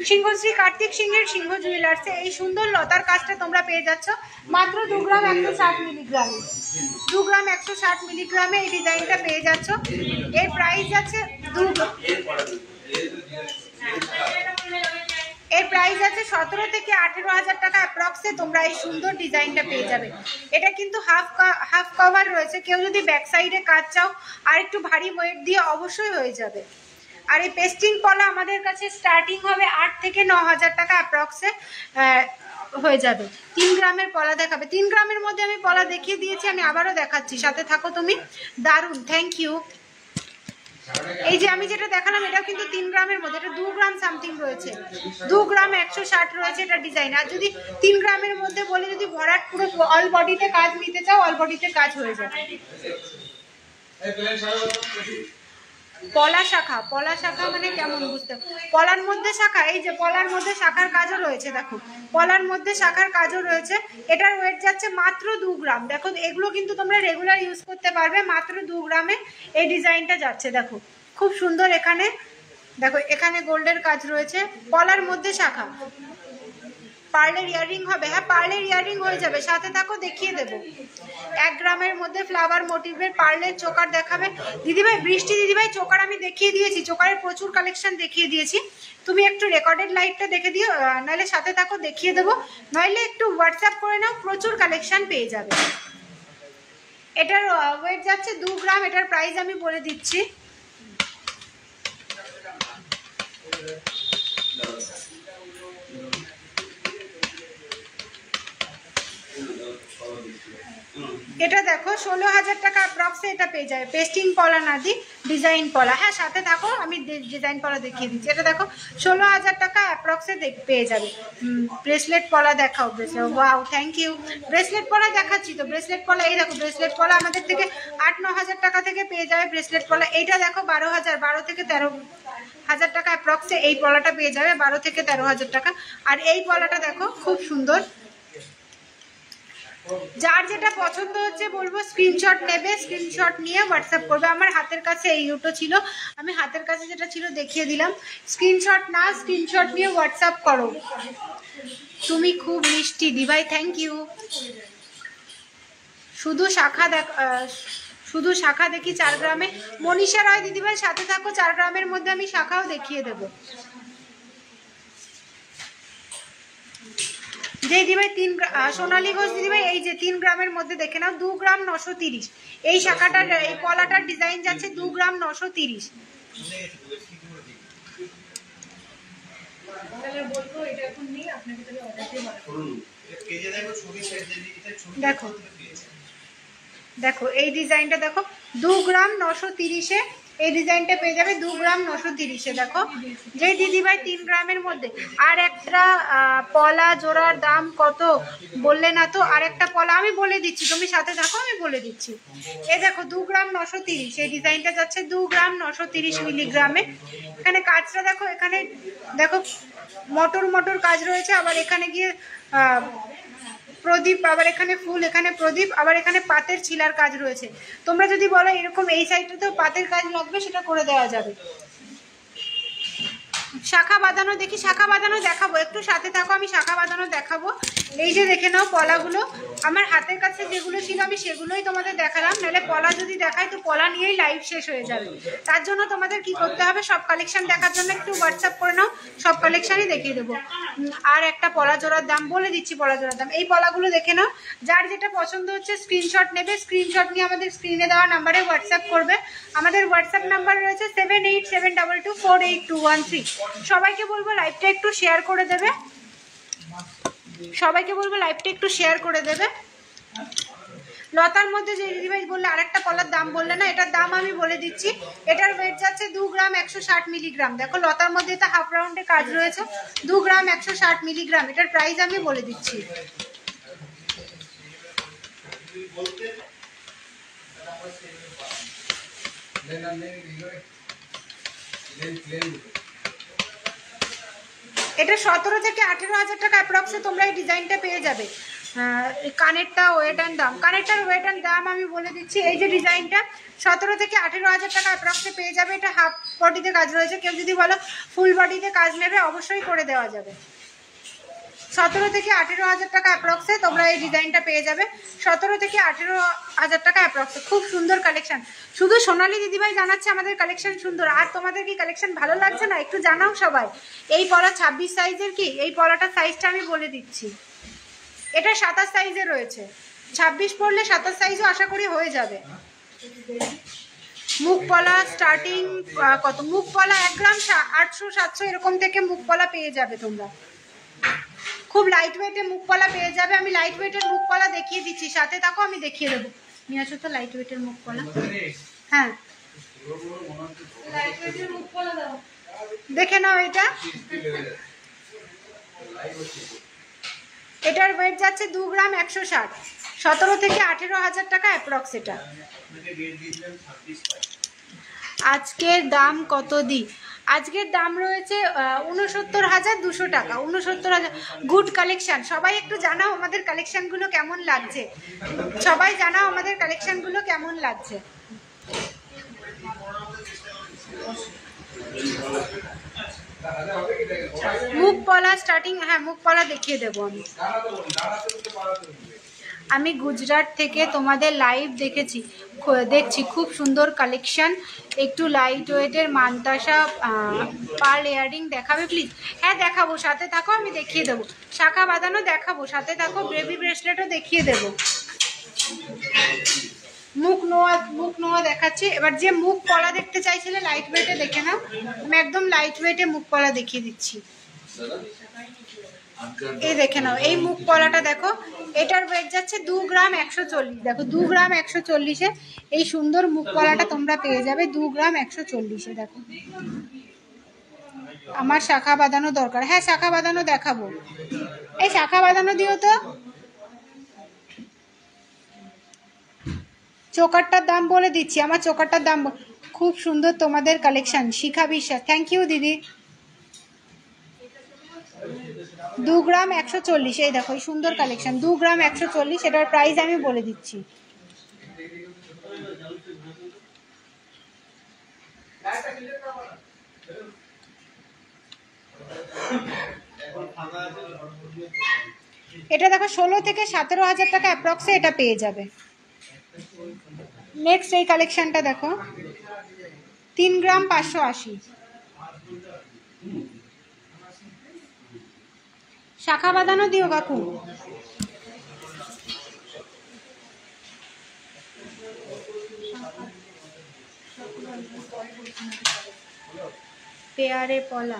সিংহশ্রী কার্তিক সিংহের সিংহ জুয়েলার্সে। এই সুন্দর লতার কাজটা তোমরা পেয়ে যাচ্ছ মাত্র 2 গ্রাম 160 মিলিগ্রামে। 2 গ্রাম 160 মিলিগ্রামে এই ডিজাইনটা পেয়ে যাচ্ছ। এর প্রাইস আছে এর প্রাইস আছে 17 থেকে 18,000 টাকা অ্যাপ্রক্সে তোমরা এই সুন্দর ডিজাইনটা পেয়ে যাবে। এটা কিন্তু হাফ কভার রয়েছে, কেউ যদি ব্যাক সাইডে কাজ চাও আর একটু ভারী ওয়েট দিয়ে অবশ্যই হয়ে যাবে। আর এই পেস্টিং পলা আমাদের কাছে স্টার্টিং হবে 8 থেকে 9,000 টাকা অ্যাপ্রক্সে হয়ে যাবে। 3 গ্রামের পলা দেখাবে। 3 গ্রামের মধ্যে আমি পলা দেখিয়ে দিয়েছি, আমি আবারও দেখাচ্ছি, সাথে থাকো তুমি। দারুণ, থ্যাংক ইউ। এই যে আমি যেটা দেখালাম এটাও কিন্তু 3 গ্রামের মধ্যে, এটা 2 গ্রাম সামথিং রয়েছে, 2 গ্রাম 160 রয়েছে এটা ডিজাইন। আর যদি 3 গ্রামের মধ্যে বলে যদি ভরাট পুরো অল বডিতে কাজ নিতে চাও অল বডিতে কাজ হয়ে যাবে। পলা শাখা মানে কেমন বুঝতে, পলার মধ্যে শাখা, এই যে পলার মধ্যে শাখার কাজও রয়েছে। দেখো পলার মধ্যে শাখার কাজও রয়েছে। এটার ওয়েট যাচ্ছে মাত্র 2 গ্রাম। দেখো এগুলো কিন্তু তোমরা রেগুলার ইউজ করতে পারবে। মাত্র 2 গ্রামে এই ডিজাইনটা যাচ্ছে। দেখো খুব সুন্দর। এখানে দেখো এখানে গোল্ডের কাজ রয়েছে, পলার মধ্যে শাখা। পার্লের ইয়াররিং হবে, হ্যাঁ পার্লের ইয়াররিং হয়ে যাবে, সাথে থাকো দেখিয়ে দেবো। 1 গ্রামের মধ্যে ফ্লাওয়ার মোটিভের পার্লের চোকার দেখাবে দিদিভাই। বৃষ্টি দিদিভাই চোকার আমি দেখিয়ে দিয়েছি, চোকারের প্রচুর কালেকশন দেখিয়ে দিয়েছি। তুমি একটু রেকর্ডেড লাইভটা দেখে দিও, নাহলে সাথে থাকো দেখিয়ে দেবো, নইলে একটু হোয়াটসঅ্যাপ করে নাও, প্রচুর কালেকশন পেয়ে যাবে। এটার ওয়েট যাচ্ছে 2 গ্রাম। এটার প্রাইস আমি বলে দিচ্ছি। এটা দেখো 16,000 টাকা অ্যাপ্রক্সে এটা পেয়ে যাবে। পেস্টিং পলা না দি ডিজাইন পলা। হ্যাঁ সাথে থাকো, আমি ডিজাইন পলা দেখিয়ে দিচ্ছি। এটা দেখো 16,000 টাকা অ্যাপ্রক্সে পেয়ে যাবে। ব্রেসলেট পলা দেখাও। Bracelet, wow thank you. Bracelet পলা দেখাচ্ছি তো, ব্রেসলেট পলা এই দেখো। ব্রেসলেট পলা আমাদের থেকে 8-9,000 টাকা থেকে পেয়ে যাবে ব্রেসলেট পলা। এইটা দেখো 12 থেকে 13,000 টাকা অ্যাপ্রক্সে এই পলাটা পেয়ে যাবে, 12 থেকে 13,000 টাকা। আর এই পলাটা দেখো খুব সুন্দর, যার যেটা পছন্দ হচ্ছে বলবো স্ক্রিনশট নেবে, স্ক্রিনশট নিয়ে হোয়াটসঅ্যাপ করবে। আমার হাতের কাছে এই দুটো ছিল, আমি হাতের কাছে যেটা ছিল দেখিয়ে দিলাম। স্ক্রিনশট না, স্ক্রিনশট নিয়ে হোয়াটসঅ্যাপ করো। তুমি খুব মিষ্টি দিভাই, থ্যাংক ইউ। শুধু শাখা দেখ, শুধু শাখা দেখি 4 গ্রামে। মনীষা রায় দিদিভাই সাথে থাকো, 4 গ্রামের মধ্যে আমি শাখাও দেখিয়ে দেবো। যে দিদিভাই 3 সোনালী ঘোষ দিদিভাই এই যে 3 গ্রামের মধ্যে দেখে নাও, 2 গ্রাম 930। এই শাখাটার এই পলাটার ডিজাইন যাচ্ছে 2 গ্রাম 930। দেখো দেখো এই ডিজাইনটা দেখো, 2 গ্রাম 930-এ এই ডিজাইনটা পেয়ে যাবে 2 গ্রাম 930-এ। দেখো যে দিদিভাই 3 গ্রামের মধ্যে। আর একটা পলা জোড়ার দাম কত বললে না তো? আর একটা পলা আমি বলে দিচ্ছি, তুমি সাথে থাকো, আমি বলে দিচ্ছি। এই দেখো 2 গ্রাম 930, এই ডিজাইনটা যাচ্ছে 2 গ্রাম 930 মিলিগ্রামে। এখানে কাজটা দেখো, এখানে দেখো মটর মটর কাজ রয়েছে, আবার এখানে গিয়ে প্রদীপ, আবার এখানে ফুল, এখানে প্রদীপ, আবার এখানে পাতের ছিলার কাজ রয়েছে। তোমরা যদি বলো এরকম এই সাইডটাতেও পাতের কাজ লাগবে, সেটা করে দেওয়া যাবে। শাখা বাঁধানো দেখি, শাখা বাঁধানো দেখাবো, একটু সাথে থাকো, আমি শাখা বাঁধানো দেখাবো। এই যে দেখে নাও পলাগুলো, আমার হাতের কাছে যেগুলো ছিল আমি সেগুলোই তোমাদের দেখালাম। নাহলে পলা যদি দেখাই তো পলা নিয়েই লাইভ শেষ হয়ে যাবে। তার জন্য তোমাদের কি করতে হবে, সব কালেকশন দেখার জন্য একটু হোয়াটসঅ্যাপ করে নাও, সব কালেকশনই দেখিয়ে দেবো। আর একটা পলা জোড়ার দাম বলে দিচ্ছি, পলা জোড়ার দাম। এই পলাগুলো দেখে নাও, যার যেটা পছন্দ হচ্ছে স্ক্রিনশট নেবে, স্ক্রিনশট নিয়ে আমাদের স্ক্রিনে দেওয়া নাম্বারে হোয়াটসঅ্যাপ করবে। আমাদের হোয়াটসঅ্যাপ নাম্বার রয়েছে 7872248213। সবাইকে বলবো লাইভটা একটু শেয়ার করে দেবে, সবাইকে বলবো লাইভটা একটু শেয়ার করে দেবে। লতার মধ্যে যে দিদিভাই বললে আরেকটা পলার দাম বললে না, এটার দাম আমি বলে দিচ্ছি। এটার ওয়েট যাচ্ছে 2 গ্রাম 160 মিলিগ্রাম। দেখো লতার মধ্যে এটা হাফ রাউন্ডে কাজ রয়েছে, 2 গ্রাম 160 মিলিগ্রাম। এটার প্রাইস আমি বলে দিচ্ছি। এটা 17 থেকে 18,000 টাকা অ্যাপ্রক্সে তোমরা এই ডিজাইনটা পেয়ে যাবে। কানেরটা ওয়েট অ্যান্ড দাম, কানেরটার ওয়েট অ্যান্ড দাম আমি বলে দিচ্ছি। এই যে ডিজাইনটা 17 থেকে 18,000 টাকা অ্যাপ্রক্সে পেয়ে যাবে। এটা হাফ বডিতে কাজ রয়েছে, কেউ যদি বলো ফুল বডিতে কাজ নেবে অবশ্যই করে দেওয়া যাবে। 17 থেকে 18,000 টাকা অ্যাপ্রক্সে তোমরা এই ডিজাইনটা পেয়ে যাবে। 17 থেকে 18,000 টাকা অ্যাপ্রক্সে। খুব সুন্দর কালেকশন। শুধু সোনালী দিদিভাই জানাচ্ছে আমাদের কালেকশন সুন্দর, আর তোমাদের কি কালেকশন ভালো লাগছে না একটু জানাও সবাই। এই পলা 26 সাইজের কি, এই পলাটার সাইজটা আমি বলে দিচ্ছি। এটা 27 সাইজে রয়েছে, 26 পড়লে 27 সাইজও আশা করি হয়ে যাবে। মুখ পলা স্টার্টিং কত, মুখ পলা 1 গ্রাম 800-700 এরকম থেকে মুখ পলা পেয়ে যাবে তোমরা। খুব লাইট ওয়েটে মুখ পলা পেয়ে যাবে। আমি লাইট ওয়েটের মুখ পলা দেখিয়ে দিচ্ছি, সাথে থাকো, আমি দেখিয়ে দেবো। নিয়ে আসো তো লাইট ওয়েটের মুখ পলা। হ্যাঁ দেখে নাও, এটা এটার ওয়েট যাচ্ছে 2 গ্রাম 160, 17 থেকে 18,000 টাকা অ্যাপ্রক্স এটা। আজকের দাম কত দি? আজকের দাম রয়েছে 69,200 টাকা। 69,000। Good collection. সবাই একটু জানাও আমাদের কালেকশনগুলো কেমন লাগছে, সবাই জানাও আমাদের কালেকশনগুলো কেমন লাগছে। মুখ পলা স্টার্টিং, হ্যাঁ মুখ পলা দেখিয়ে দেবো আমি। আমি গুজরাট থেকে তোমাদের লাইভ দেখছি, খুব সুন্দর কালেকশন। একটু লাইট ওয়েটের মানতাসা পার্ল ইয়ারিং দেখাবে প্লিজ? হ্যাঁ দেখাবো, সাথে থাকো, আমি দেখিয়ে দেবো। শাখা বাঁধানো দেখাবো, সাথে থাকো। বেবি ব্রেসলেটও দেখিয়ে দেবো। মুখ নোয়া দেখাচ্ছি। এবার যে মুখ পলা দেখতে চাইছিলে লাইট ওয়েটে দেখে নাও, আমি একদম লাইট ওয়েটে মুখ পলা দেখিয়ে দিচ্ছি। এই দেখে নাও, এই মুখ পলাটা দেখো, এটার ওয়েট যাচ্ছে 2 গ্রাম 140। দেখো 2 গ্রাম 140-এ এই সুন্দর মুখ পলাটা তোমরা পেয়ে যাবে 2 গ্রাম 140-এ। দেখো আমার শাখা বাঁধানো দরকার, হ্যাঁ শাখা বাঁধানো দেখাবো। এই শাখা বাঁধানো দিও তো। চোকারটার দাম বলে দিচ্ছি, আমার চোকারটার দাম। খুব সুন্দর তোমাদের কালেকশন, শিখা বিশ্বাস, থ্যাংক ইউ দিদি। 2 গ্রাম 140। এই দেখো এই সুন্দর কালেকশন, 2 গ্রাম 140। এটার প্রাইস আমি বলে দিচ্ছি। এটা দেখো 16 থেকে 17,000 টাকা অ্যাপ্রক্সে এটা পেয়ে যাবে। নেক্সট এই কালেকশনটা দেখো, 3 গ্রাম 580। শাখা বাঁধানো দিও কাকু। পেয়ারে পলা,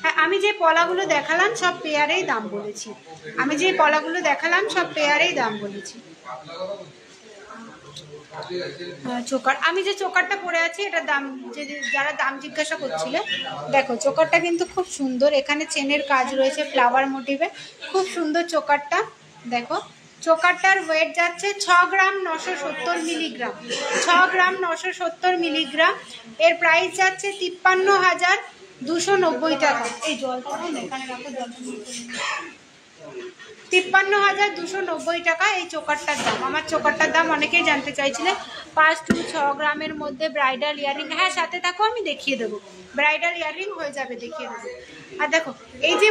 হ্যাঁ আমি যে পলাগুলো দেখালাম সব পেয়ারেই দাম বলেছি। চোকার, আমি যে চোকারটা পরে আছি এটার দাম, যে যারা দাম জিজ্ঞাসা করছিলে, দেখো চোকারটা কিন্তু খুব সুন্দর, এখানে চেনের কাজ রয়েছে ফ্লাওয়ার মোটিভে, খুব সুন্দর চোকারটা। দেখো চোকারটার ওয়েট যাচ্ছে 6 গ্রাম 970 মিলিগ্রাম, 6 গ্রাম 970 মিলিগ্রাম। এর প্রাইস যাচ্ছে 53,290 টাকা। এই জলটা এখানে রাখো, জলটা 53,290 টাকা এই চোকারটার দাম। আমার চোকারটার দাম অনেকেই জানতে চাইছিলেন। 5 to 6 গ্রামের মধ্যে ব্রাইডাল ইয়াররিং, হ্যাঁ সাথে থাকো আমি দেখিয়ে দেবো, ব্রাইডাল ইয়াররিং হয়ে যাবে, দেখিয়ে দেবো। আর দেখো এই যে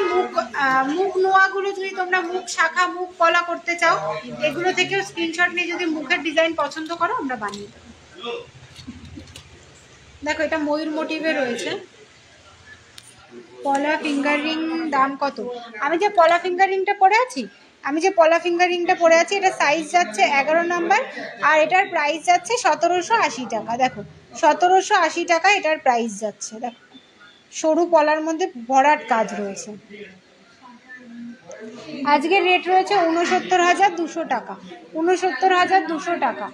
মুখ নোয়াগুলো, যদি তোমরা মুখ শাখা মুখ পলা করতে চাও, এগুলো থেকেও স্ক্রিনশট নিয়ে যদি মুখের ডিজাইন পছন্দ করো আমরা বানিয়ে দেবো। দেখো এটা ময়ূর মোটিভে রয়েছে। পলা ফিঙ্গারিং দাম কত? আমি যে পলা ফিঙ্গারিংটা পরে আছি, এটা সাইজ যাচ্ছে 11 নাম্বার, আর এটার প্রাইস যাচ্ছে 1780 টাকা। দেখো 1780 টাকা এটার প্রাইস যাচ্ছে। দেখো সরু পলার মধ্যে ভরাট কাজ রয়েছে। আজকের রেট রয়েছে 69,200 টাকা, 69,200 টাকা।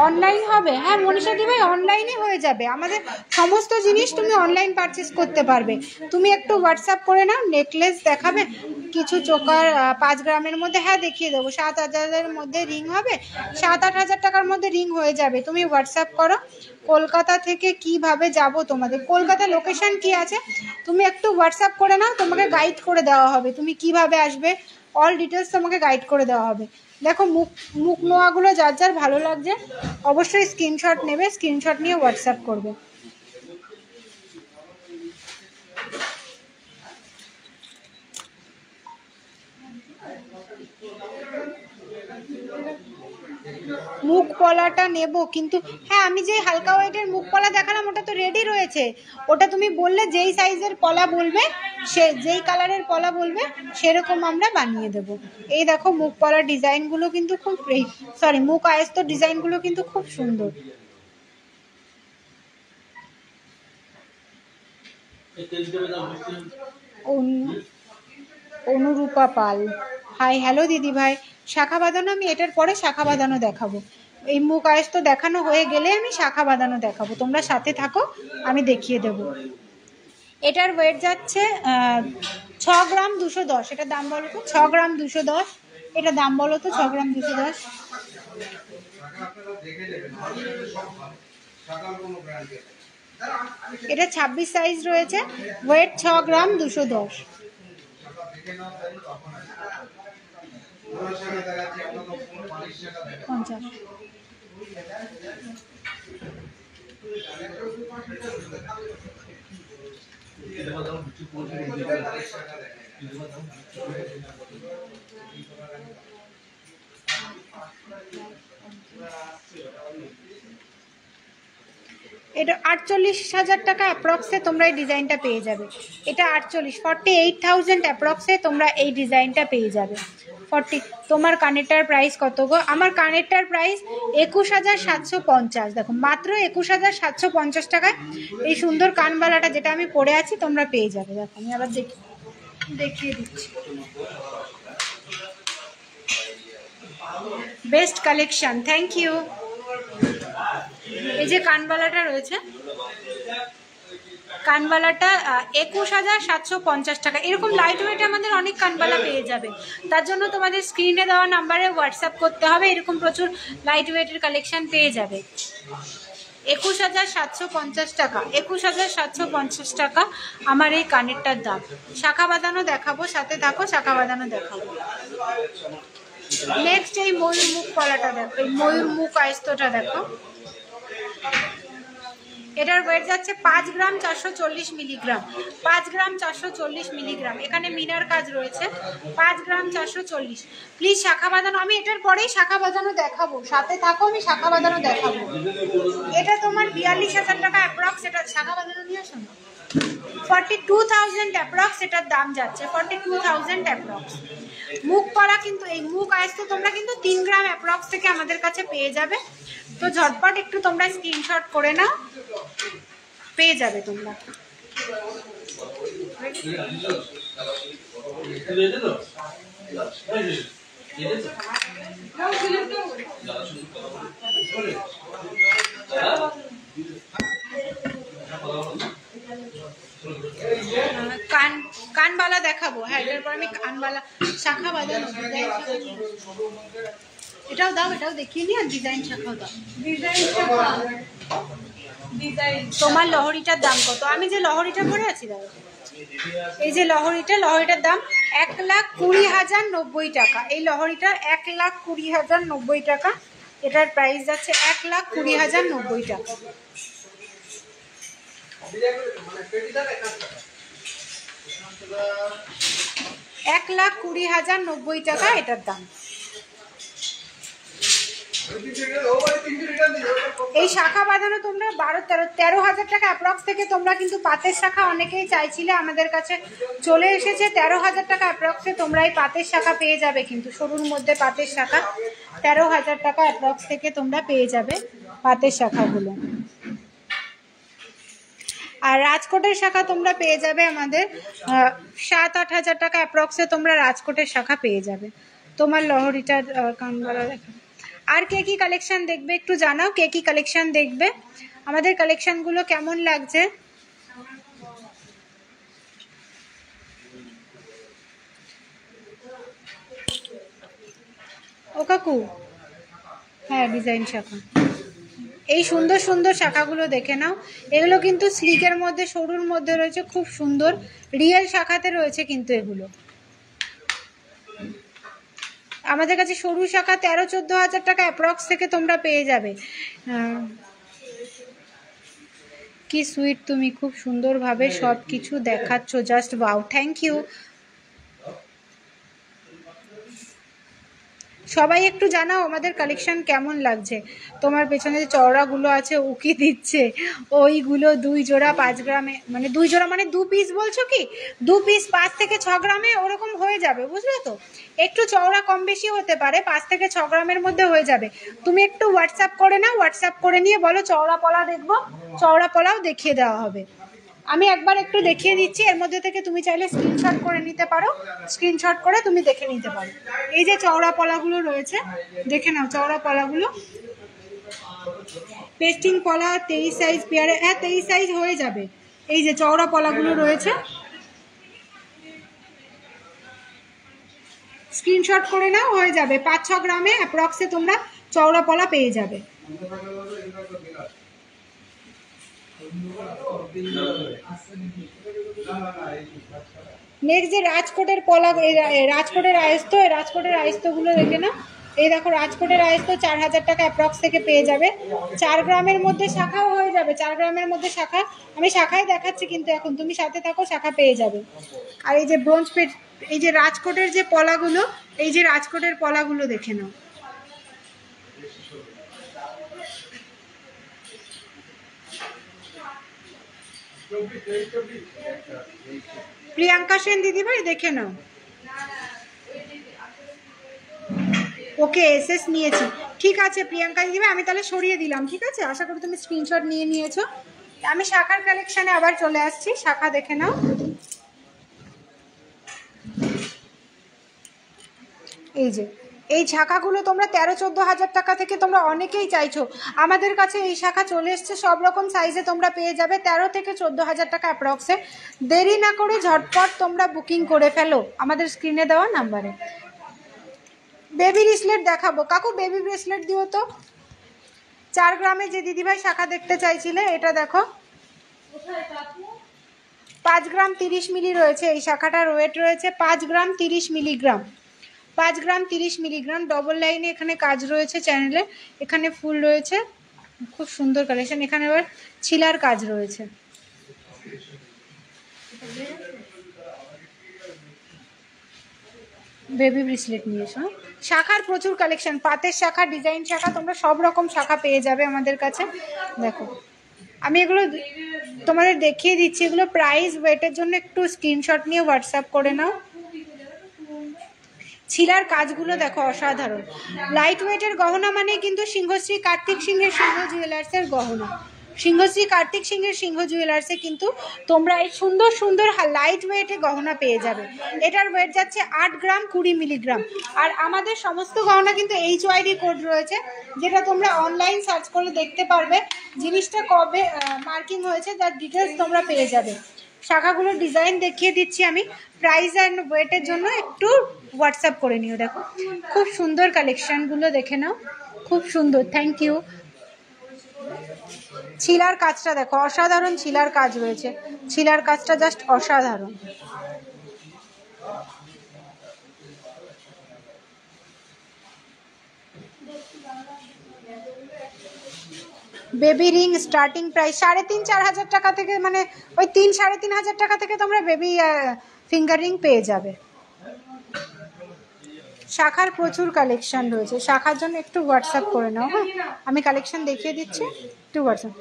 অনলাইন হবে? হ্যাঁ মনীষা দি ভাই, অনলাইনে হয়ে যাবে। আমাদের সমস্ত জিনিস তুমি অনলাইন পারচেস করতে পারবে। তুমি একটু হোয়াটসঅ্যাপ করে নাও। নেকলেস দেখাবে কিছু চোকার 5 গ্রামের মধ্যে, হ্যাঁ দেখিয়ে দেবো। 7,000-এর মধ্যে রিং হবে, 7-8 টাকার মধ্যে রিং হয়ে যাবে। তুমি হোয়াটসঅ্যাপ করো। কলকাতা থেকে কিভাবে যাব তোমাদের? কলকাতা লোকেশন কি আছে তুমি একটু হোয়াটসঅ্যাপ করে নাও, তোমাকে গাইড করে দেওয়া হবে তুমি কিভাবে আসবে, অল ডিটেলস তোমাকে গাইড করে দেওয়া হবে। দেখো মুখ নোয়াগুলো যার যার ভালো লাগছে অবশ্যই স্ক্রিনশট নেবে, স্ক্রিনশট নিয়ে হোয়াটসঅ্যাপ করবে। মুখ পলাটা নেব কিন্তু, হ্যাঁ আমি যে হালকা ওয়েটের মুখ পলা দেখালাম ওটা তো রেডি রয়েছে। ওটা তুমি বললে যেই সাইজের পলা বলবে, সে যেই কালারের পলা বলবে সেরকম আমরা বানিয়ে দেব। এই দেখো মুখ পলার ডিজাইনগুলো কিন্তু খুব, সরি মুখ আয়স্ত ডিজাইনগুলো কিন্তু খুব সুন্দর। অনুরূপা পাল, হাই হ্যালো দিদি ভাই। শাখা বাঁধানো আমি এটার পরে শাখা বাঁধানো দেখাবো। এই মুখ আয়স্ত দেখানো হয়ে গেলে আমি শাখা বাঁধানো দেখাবো, তোমরা সাথে থাকো আমি দেখিয়ে দেব। এটার ওয়েট যাচ্ছে 6 গ্রাম 210। এটার দাম বলো তো? 6 গ্রাম 210। এটা দাম বলো তো? 6 গ্রাম 210। এটা 26 সাইজ রয়েছে, ওয়েট 6 গ্রাম 210। 50। এটা 48,000 টাকা অ্যাপ্রক্সে তোমরা এই ডিজাইনটা পেয়ে যাবে। এটা 48,000 অ্যাপ্রক্সে তোমরা এই ডিজাইনটা পেয়ে যাবে। 40। তোমার কানেরটার প্রাইস কত গো? আমার কানেরটার প্রাইস 21,750। দেখো মাত্র 21,750 টাকায় এই সুন্দর কানবালাটা যেটা আমি পরে আছি তোমরা পেয়ে যাবে। দেখো আমি আবার দেখিয়ে দিচ্ছি। Best collection, thank you. এই যে কানবালাটা রয়েছে, কানবালাটা 21,750 টাকা। এরকম লাইট ওয়েট আমাদের অনেক কানবালা পেয়ে যাবে, তার জন্য তোমাদের স্ক্রিনে দেওয়া নাম্বারে হোয়াটসঅ্যাপ করতে হবে। এরকম প্রচুর লাইট ওয়েটের কালেকশন পেয়ে যাবে। 21,750 টাকা, 21,750 টাকা আমার এই কানেরটার দাম। শাখা বাঁধানো দেখাবো, সাথে থাকো, শাখা বাঁধানো দেখাবো। নেক্সট এই ময়ূর মুখ কলাটা দেখো, এই ময়ূর মুখ আয়স্তটা দেখো। এটার ওয়েট যাচ্ছে 5 গ্রাম 440 মিলিগ্রাম, 5 গ্রাম 440 মিলিগ্রাম। এখানে মিনার কাজ রয়েছে, 5 গ্রাম 440। প্লিজ শাখা বাঁধানো, আমি এটার পরেই শাখা বাঁধানো দেখাবো, সাথে থাকো, আমি শাখা বাঁধানো দেখাবো। এটা তোমার 42,000 টাকা অ্যাপ্রক্স। এটা শাখা বাঁধানো নিয়ে আসো না, 42,000 অ্যাপ্রক্স এটার দাম যাচ্ছে, 42,000 অ্যাপ্রক্স। মুখ করা কিন্তু, এই মুখ আয়স্ত তোমরা কিন্তু 3 গ্রাম অ্যাপ্রক্স থেকে আমাদের কাছে পেয়ে যাবে। তো ঝটপট একটু তোমরা স্ক্রিনশট করে নাও, পেয়ে যাবে তোমরা। কানবালা দেখাবো, হ্যাঁ এটার পর আমি কানবালা শাখা বাঁধানো এটাও দাও, এটাও দেখিয়ে নি, আর ডিজাইন শাখাও দাও। তোমার লহরিটার দাম কত? আমি যে লহরিটা পরে আছি দাও, এই যে লহরিটার দাম 1,20,090 টাকা। এই লহরিটা 1,20,090 টাকা। এটার প্রাইস যাচ্ছে 1,20,090 টাকা। 1,20,090 টাকা এটার দাম। এই শাখা বাঁধানো তোমরা 13,000 টাকা অ্যাপ্রক্স থেকে তোমরা কিন্তু পাতের শাখা অনেকেই চাইছিলে, আমাদের কাছে চলে এসেছে। 13,000 টাকা অ্যাপ্রক্সে তোমরা এই পাতের শাখা পেয়ে যাবে, কিন্তু সরুর মধ্যে পাতের শাখা 13,000 টাকা অ্যাপ্রক্স থেকে তোমরা পেয়ে যাবে পাতের শাখাগুলো। আর রাজকোটের শাখা তোমরা পেয়ে যাবে আমাদের 7-8 হাজার টাকা অ্যাপ্রক্সে তোমরা রাজকোটের শাখা পেয়ে যাবে। তোমার লহরিটার কানবালা দেখা। আর কে কি কালেকশন দেখবে একটু জানাও, কে কি কালেকশন দেখবে, আমাদের কালেকশনগুলো কেমন লাগছে। ও কাকু, হ্যাঁ ডিজাইন শাখা, এই সুন্দর সুন্দর শাখাগুলো দেখে নাও। এগুলো কিন্তু স্লিকের মধ্যে, সরুর মধ্যে রয়েছে, খুব সুন্দর রিয়েল শাখাতে রয়েছে কিন্তু এগুলো। আমাদের কাছে সরু শাখা 13-14 হাজার টাকা অ্যাপ্রক্স থেকে তোমরা পেয়ে যাবে। কি সুইট, তুমি খুব সুন্দরভাবে সব কিছু দেখাচ্ছ, জাস্ট ওয়াও, থ্যাংক ইউ। সবাই একটু জানাও আমাদের কালেকশন কেমন লাগছে। তোমার পেছনে যে চওড়াগুলো আছে উকি দিচ্ছে, ওইগুলো 2 জোড়া 5 গ্রামে, মানে 2 জোড়া মানে 2 পিস বলছো কি, 2 পিস 5 থেকে 6 গ্রামে ওরকম হয়ে যাবে, বুঝলে তো। একটু চওড়া কম বেশি হতে পারে, 5 থেকে 6 গ্রামের মধ্যে হয়ে যাবে। তুমি একটু হোয়াটসঅ্যাপ করে নাও, হোয়াটসঅ্যাপ করে নিয়ে বলো চওড়া পলা দেখবো, চওড়া পলাও দেখিয়ে দেওয়া হবে। আমি একবার একটু দেখিয়ে দিচ্ছি, এর মধ্যে থেকে তুমি চাইলে স্ক্রিনশট করে নিতে পারো, স্ক্রিনশট করে তুমি দেখে নিতে পারো। এই যে চওড়া পলাগুলো রয়েছে, দেখে নাও চওড়া পলাগুলো। পেস্টিং পলা 23 সাইজ পেয়ারে, হ্যাঁ 23 সাইজ হয়ে যাবে। এই যে চওড়া পলাগুলো রয়েছে, স্ক্রিনশট করে নাও, হয়ে যাবে। 5-6 গ্রামে অ্যাপ্রক্সে তোমরা চওড়া পলা পেয়ে যাবে। নেক্সট যে রাজকোটের পলা, রাজকোটের আয়স্ত, এই রাজকোটের আয়স্তগুলো দেখে না। এই দেখো রাজকোটের আয়স্ত 4,000 টাকা অ্যাপ্রক্স থেকে পেয়ে যাবে। 4 গ্রামের মধ্যে শাখাও হয়ে যাবে, 4 গ্রামের মধ্যে শাখা। আমি শাখায় দেখাচ্ছি কিন্তু এখন, তুমি সাথে থাকো, শাখা পেয়ে যাবে। আর এই যে ব্রোঞ্জ পেট, এই যে রাজকোটের যে পলাগুলো, এই যে রাজকোটের পলাগুলো দেখে নাও। প্রিয়াঙ্কা সেন দিদিভাই দেখে নাও। ওকে এসএস নিয়েছি, ঠিক আছে প্রিয়াঙ্কা দিদিভাই, আমি তাহলে সরিয়ে দিলাম, ঠিক আছে। আশা করি তুমি স্ক্রিনশট নিয়ে নিয়েছো। আমি শাখার কালেকশনে আবার চলে আসছি, শাখা দেখে নাও। এই যে এই শাখাগুলো তোমরা 13-14 হাজার টাকা থেকে তোমরা অনেকেই চাইছো, আমাদের কাছে এই শাখা চলে এসছে, সব রকম সাইজে তোমরা পেয়ে যাবে 13 থেকে 14 হাজার টাকা অ্যাপ্রক্সে। দেরি না করে ঝটপট তোমরা বুকিং করে ফেলো আমাদের স্ক্রিনে দেওয়া নাম্বারে। বেবি ব্রেসলেট দেখাবো কাকু, বেবি ব্রেসলেট দিও তো। 4 গ্রামে যে দিদিভাই শাখা দেখতে চাইছিলে, এটা দেখো 5 গ্রাম 30 মিলি রয়েছে। এই শাখাটার ওয়েট রয়েছে 5 গ্রাম 30 মিলিগ্রাম। 5 গ্রাম 30 মিলিগ্রাম। ডবল লাইনে এখানে কাজ রয়েছে চ্যানেলে, এখানে ফুল রয়েছে, খুব সুন্দর কালেকশন। এখানে আবার ছিলার কাজ রয়েছে। বেবি ব্রেসলেট নিয়ে এসো। শাখার প্রচুর কালেকশন, পাতের শাখা, ডিজাইন শাখা, তোমরা সব রকম শাখা পেয়ে যাবে আমাদের কাছে। দেখো আমি এগুলো তোমাদের দেখিয়ে দিচ্ছি। এগুলো প্রাইস ওয়েটের জন্য একটু স্ক্রিনশট নিয়ে হোয়াটসঅ্যাপ করে নাও। ছিলার কাজগুলো দেখো অসাধারণ। লাইট ওয়েটের গহনা মানে কিন্তু সিংহশ্রী কার্তিক সিংহের সিংহ জুয়েলার্সের গহনা। সিংহশ্রী কার্তিক সিংহের সিংহ জুয়েলার্সে কিন্তু তোমরা এই সুন্দর সুন্দর লাইট ওয়েটে গহনা পেয়ে যাবে। এটার ওয়েট যাচ্ছে 8 গ্রাম 20 মিলিগ্রাম। আর আমাদের সমস্ত গহনা কিন্তু HYD কোড রয়েছে, যেটা তোমরা অনলাইন সার্চ করে দেখতে পারবে জিনিসটা কবে মার্কিং হয়েছে, তার ডিটেলস তোমরা পেয়ে যাবে। শাখাগুলোর ডিজাইন দেখিয়ে দিচ্ছি আমি। প্রাইস অ্যান্ড ওয়েটের জন্য একটু হোয়াটসঅ্যাপ করে নিও। দেখো খুব সুন্দর কালেকশনগুলো দেখে নাও, খুব সুন্দর। Thank you. ছিলার কাজটা দেখো অসাধারণ, ছিলার কাজ রয়েছে, ছিলার কাজটা জাস্ট অসাধারণ। বেবি রিং স্টার্টিং প্রাইস 3.5-4 হাজার টাকা থেকে, মানে ওই 3-3.5 হাজার টাকা থেকে তোমরা বেবি ফিঙ্গার রিং পেয়ে যাবে। শাখার প্রচুর কালেকশন রয়েছে, শাখার জন্য একটু হোয়াটসঅ্যাপ করে নাও। হ্যাঁ আমি কালেকশন দেখিয়ে দিচ্ছি, একটু হোয়াটসঅ্যাপ।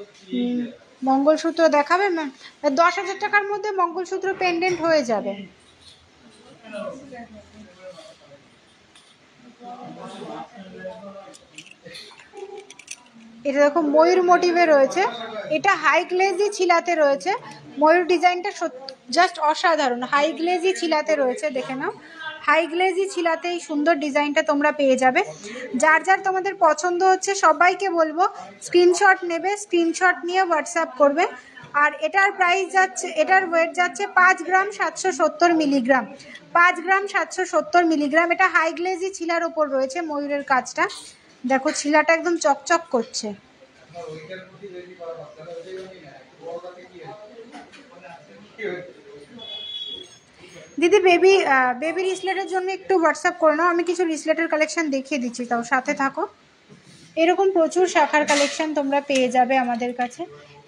মঙ্গলসূত্র দেখাবে ম্যাম? 10,000 টাকার মধ্যে মঙ্গলসূত্র পেন্ডেন্ট হয়ে যাবে। এটা দেখো ময়ূর মোটিভে রয়েছে, এটা হাই গ্লেজি ছিলাতে রয়েছে। ময়ূর ডিজাইনটা জাস্ট অসাধারণ, হাই গ্লেজি ছিলাতে রয়েছে, দেখে নাও। হাই গ্লেজি ছিলাতে এই সুন্দর ডিজাইনটা তোমরা পেয়ে যাবে। যার যার তোমাদের পছন্দ হচ্ছে সবাইকে বলবো স্ক্রিনশট নেবে, স্ক্রিনশট নিয়ে হোয়াটসঅ্যাপ করবে। আর এটার প্রাইস যাচ্ছে, এটার ওয়েট যাচ্ছে 5 গ্রাম 770 মিলিগ্রাম। 5 গ্রাম 770 মিলিগ্রাম। এটা হাই গ্লেজি ছিলার ওপর রয়েছে ময়ূরের কাজটা। দেখো ছিলাটা একদম চকচক করছে। দিদি বেবি রিসলেটের জন্য একটু হোয়াটসঅ্যাপ করে নাও, আমি কিছু রিসলেটের কালেকশন দেখিয়ে দিচ্ছি, তাও সাথে থাকো। এরকম প্রচুর শাখার কালেকশন তোমরা পেয়ে যাবে আমাদের কাছে।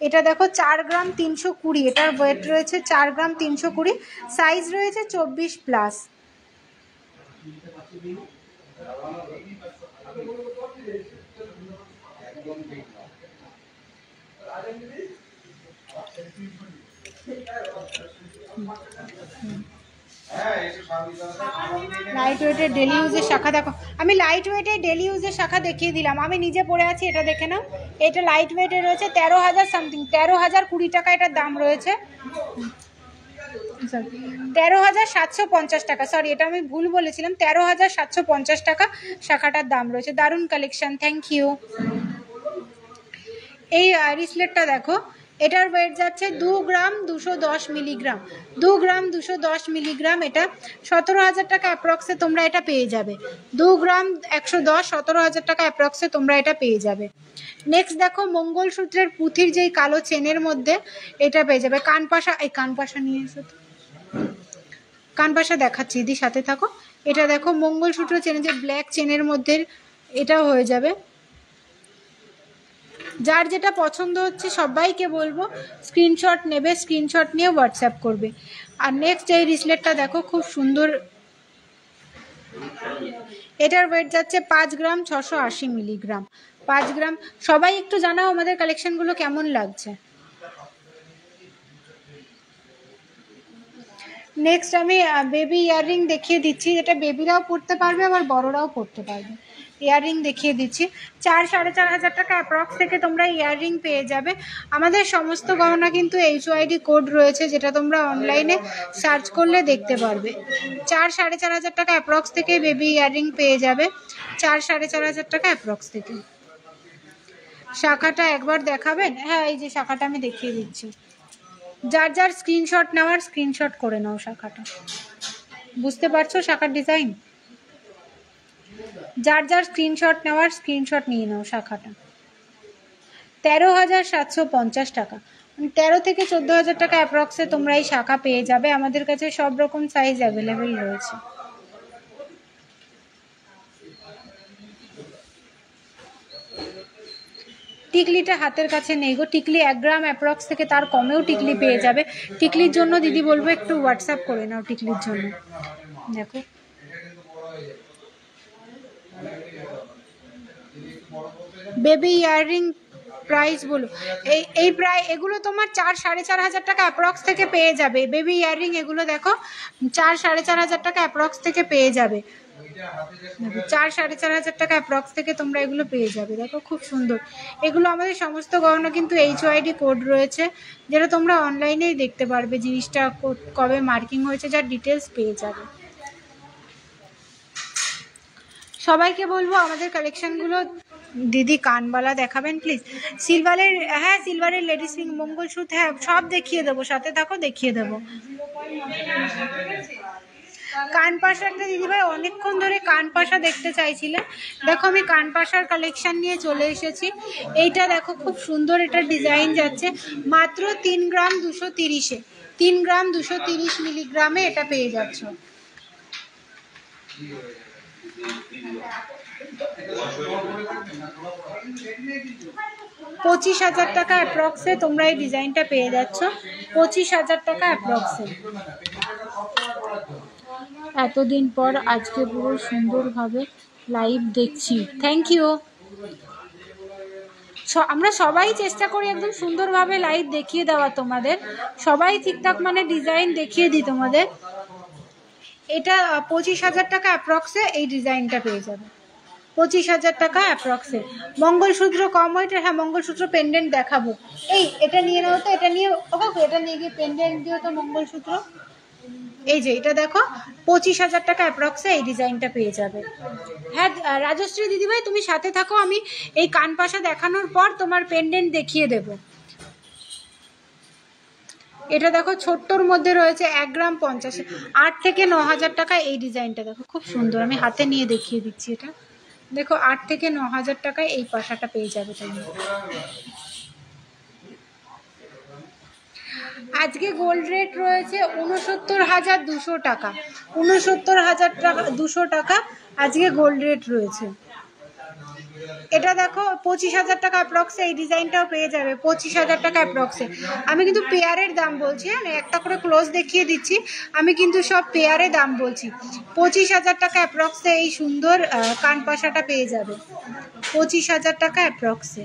এটা দেখো 4 গ্রাম 320, এটার ওয়েট রয়েছে 4 গ্রাম 320, সাইজ রয়েছে 24+। লাইট ওয়েটের ডেলি ইউজের শাখা দেখো, আমি লাইট ওয়েটের ডেলি ইউজের শাখা দেখিয়ে দিলাম। আমি নিজে পরে আছি, এটা দেখে নাও। এটা লাইট ওয়েটে রয়েছে 13,000 সামথিং, 13,020 টাকা এটার দাম রয়েছে। 13,750 টাকা, সরি এটা আমি ভুল বলেছিলাম, 13,750 টাকা শাখাটার দাম রয়েছে। দারুণ কালেকশন, থ্যাংক ইউ। এই রিসলেটটা দেখো, এটার ওয়েট যাচ্ছে 2 গ্রাম 210 মিলিগ্রাম। 2 গ্রাম 210 মিলিগ্রাম। এটা 17,000 টাকা অ্যাপ্রক্সে তোমরা এটা পেয়ে যাবে। 2 গ্রাম 110, 17,000 টাকা অ্যাপ্রক্সে তোমরা এটা পেয়ে যাবে। নেক্সট দেখো মঙ্গলসূত্রের পুঁথির যেই কালো চেনের মধ্যে এটা পেয়ে যাবে। কানপাশা, এই কানপাশা নিয়ে এসো, কানপাশা দেখাচ্ছি দিদি, সাথে থাকো। এটা দেখো মঙ্গলসূত্র চেনের যে ব্ল্যাক চেনের মধ্যে এটাও হয়ে যাবে। যার যেটা পছন্দ হচ্ছে সবাইকে বলবো স্ক্রিনশট নেবে, স্ক্রিনশট নিয়ে হোয়াটসঅ্যাপ করবে। আর নেক্সট এই রিসলেটটা দেখো খুব সুন্দর, এটার ওয়েট যাচ্ছে 5 গ্রাম 680 মিলিগ্রাম। 5 গ্রাম। সবাই একটু জানাও আমাদের কালেকশনগুলো কেমন লাগছে। নেক্সট আমি বেবি ইয়াররিং দেখিয়ে দিচ্ছি, যেটা বেবিরাও পড়তে পারবে আবার বড়রাও পড়তে পারবে। ইয়াররিং দেখিয়ে দিচ্ছি, 4-4.5 হাজার টাকা অ্যাপ্রক্স থেকে তোমরা ইয়াররিং পেয়ে যাবে। আমাদের সমস্ত গহনা কিন্তু HYD কোড রয়েছে, যেটা তোমরা অনলাইনে সার্চ করলে দেখতে পারবে। 4-4.5 হাজার টাকা অ্যাপ্রক্স থেকে বেবি ইয়াররিং পেয়ে যাবে, 4-4.5 হাজার টাকা অ্যাপ্রক্স থেকে। শাখাটা একবার দেখাবেন? হ্যাঁ এই যে শাখাটা আমি দেখিয়ে দিচ্ছি। যার যার স্ক্রিনশট নেওয়ার স্ক্রিনশট করে নাও শাখাটা। বুঝতে পারছো শাখার ডিজাইন? যার যার স্ক্রিনশট নেওয়ার স্ক্রিনশট নিয়ে নাও শাখাটা। 13,750 টাকা, 13 থেকে 14,000 টাকা অ্যাপ্রক্সে তোমরা এই শাখা পেয়ে যাবে। আমাদের কাছে সব রকম সাইজ অ্যাভেলেবেল রয়েছে। টিকলিটা হাতের কাছে নেই গো, টিকলি 1 গ্রাম অ্যাপ্রক্স থেকে তার কমেও টিকলি পেয়ে যাবে। টিকলির জন্য দিদি বলবো একটু হোয়াটসঅ্যাপ করে নাও টিকলির জন্য। দেখো বেবি ইয়াররিং প্রাইস বলো। এই প্রায় এগুলো তোমার 4-4.5 টাকা অ্যাপ্রক্স থেকে পেয়ে যাবে। বেবি ইয়াররিং এগুলো দেখো 4-4.5 টাকা অ্যাপ্রক্স থেকে পেয়ে যাবে। 4-4.5 টাকা অ্যাপ্রক্স থেকে তোমরা এগুলো পেয়ে যাবে। দেখো খুব সুন্দর এগুলো। আমাদের সমস্ত গহনা কিন্তু HYD কোড রয়েছে, যেটা তোমরা অনলাইনেই দেখতে পারবে জিনিসটা কবে মার্কিং হয়েছে, যার ডিটেলস পেয়ে যাবে। সবাইকে বলবো আমাদের কালেকশনগুলো দিদি কানবালা দেখাবেন প্লিজ। সিলভারের, হ্যাঁ সিলভারের লেডিস রিং, মঙ্গলসূত্র, হ্যাঁ সব দেখিয়ে দেবো, সাথে থাকো দেখিয়ে দেবো। কানপাশাটা দিদিভাই অনেকক্ষণ ধরে কানপাশা দেখতে চাইছিলেন, দেখো আমি কানপাশার কালেকশন নিয়ে চলে এসেছি। এইটা দেখো খুব সুন্দর, এটা ডিজাইন যাচ্ছে মাত্র 3 গ্রাম 230-এ, 3 গ্রাম 230 মিলিগ্রামে এটা পেয়ে যাচ্ছ। 25,000 টাকা অ্যাপ্রক্সে তোমরা এই ডিজাইনটা পেয়ে যাচ্ছ, 25,000 টাকা অ্যাপ্রক্সে। এতদিন পর আজকে পুরো সুন্দরভাবে লাইভ দেখছি, থ্যাংক ইউ। আমরা সবাই চেষ্টা করি একদম সুন্দরভাবে লাইভ দেখিয়ে দেওয়া তোমাদের, সবাই ঠিকঠাক মানে ডিজাইন দেখিয়ে দিই তোমাদের। এটা 25,000 টাকা অ্যাপ্রক্সে এই ডিজাইনটা পেয়ে যাবে, 25,000 টাকা অ্যাপ্রক্সে। মঙ্গলসূত্র কম ওয়েটের, হ্যাঁ মঙ্গলসূত্র পেন্ডেন্ট দেখাবো। এটা নিয়ে নাও তো, এটা নিয়ে এটা নিয়ে গিয়ে পেন্ডেন্ট দিও তো মঙ্গলসূত্র। এই যে এটা দেখো 25,000 টাকা অ্যাপ্রক্সে এই ডিজাইনটা পেয়ে যাবে। হ্যাঁ রাজশ্রী দিদিভাই তুমি সাথে থাকো, আমি এই কানপাশা দেখানোর পর তোমার পেন্ডেন্ট দেখিয়ে দেব। এটা দেখো ছোট্টর মধ্যে রয়েছে 1 গ্রাম 50, 8 থেকে 9,000 টাকা এই ডিজাইনটা দেখো খুব সুন্দর, আমি হাতে নিয়ে দেখিয়ে দিচ্ছি। এটা দেখো 8 থেকে 9,000 টাকায় এই পাশাটা পেয়ে যাবে তোমরা। আজকে গোল্ড রেট রয়েছে 69,200 টাকা, 69,200 টাকা আজকে গোল্ড রেট রয়েছে। এটা দেখো 25,000 টাকা অ্যাপ্রক্সে এই ডিজাইনটাও পেয়ে যাবে, 25,000 টাকা অ্যাপ্রক্সে। আমি কিন্তু পেয়ারের দাম বলছি, হ্যাঁ একটা করে ক্লোজ দেখিয়ে দিচ্ছি, আমি কিন্তু সব পেয়ারে দাম বলছি। 25,000 টাকা অ্যাপ্রক্সে এই সুন্দর কানপাশাটা পেয়ে যাবে, 25,000 টাকা অ্যাপ্রক্সে।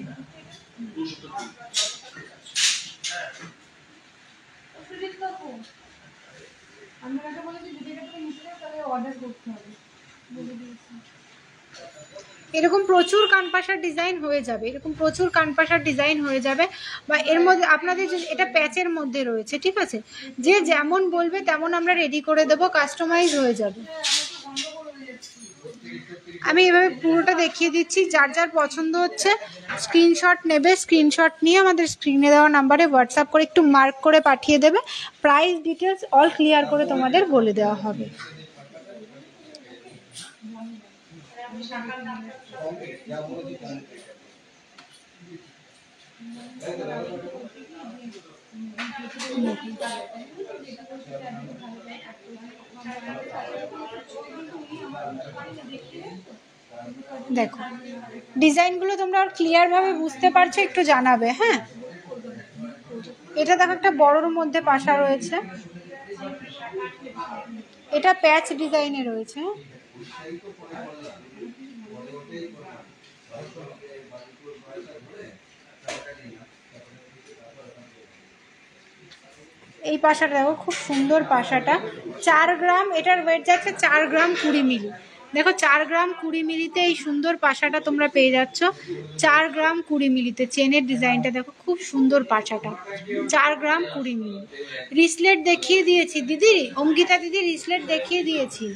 এরকম প্রচুর কানপাশার ডিজাইন হয়ে যাবে, এরকম প্রচুর কানপাশার ডিজাইন হয়ে যাবে। বা এর মধ্যে আপনাদের এটা প্যাচের মধ্যে রয়েছে, ঠিক আছে, যে যেমন বলবে তেমন আমরা রেডি করে দেবো, কাস্টমাইজ হয়ে যাবে। আমি এভাবে পুরোটা দেখিয়ে দিচ্ছি, যার যার পছন্দ হচ্ছে স্ক্রিনশট নেবে, স্ক্রিনশট নিয়ে আমাদের স্ক্রিনে দেওয়া নাম্বারে হোয়াটসঅ্যাপ করে একটু মার্ক করে পাঠিয়ে দেবে, প্রাইস ডিটেলস অল ক্লিয়ার করে তোমাদের বলে দেওয়া হবে। দেখো ডিজাইনগুলো তোমরা ক্লিয়ার ভাবে বুঝতে পারছো, একটু জানাবে। হ্যাঁ এটা দেখো একটা বড়র মধ্যে পাশা রয়েছে, এটা প্যাচ ডিজাইনে রয়েছে। এই পাশাটা দেখো খুব সুন্দর পাশাটা, 4 গ্রাম, এটার ওয়েট যাচ্ছে 4 গ্রাম 20 মিলি। দেখো 4 গ্রাম 20 মিলিতে এই সুন্দর পাশাটা তোমরা পেয়ে যাচ্ছ, 4 গ্রাম 20 মিলিতে। চেনের ডিজাইনটা দেখো খুব সুন্দর পাশাটা, 4 গ্রাম 20 মিলি। রিসলেট দেখিয়ে দিয়েছি দিদি, অঙ্কিতা দিদি রিসলেট দেখিয়ে দিয়েছি।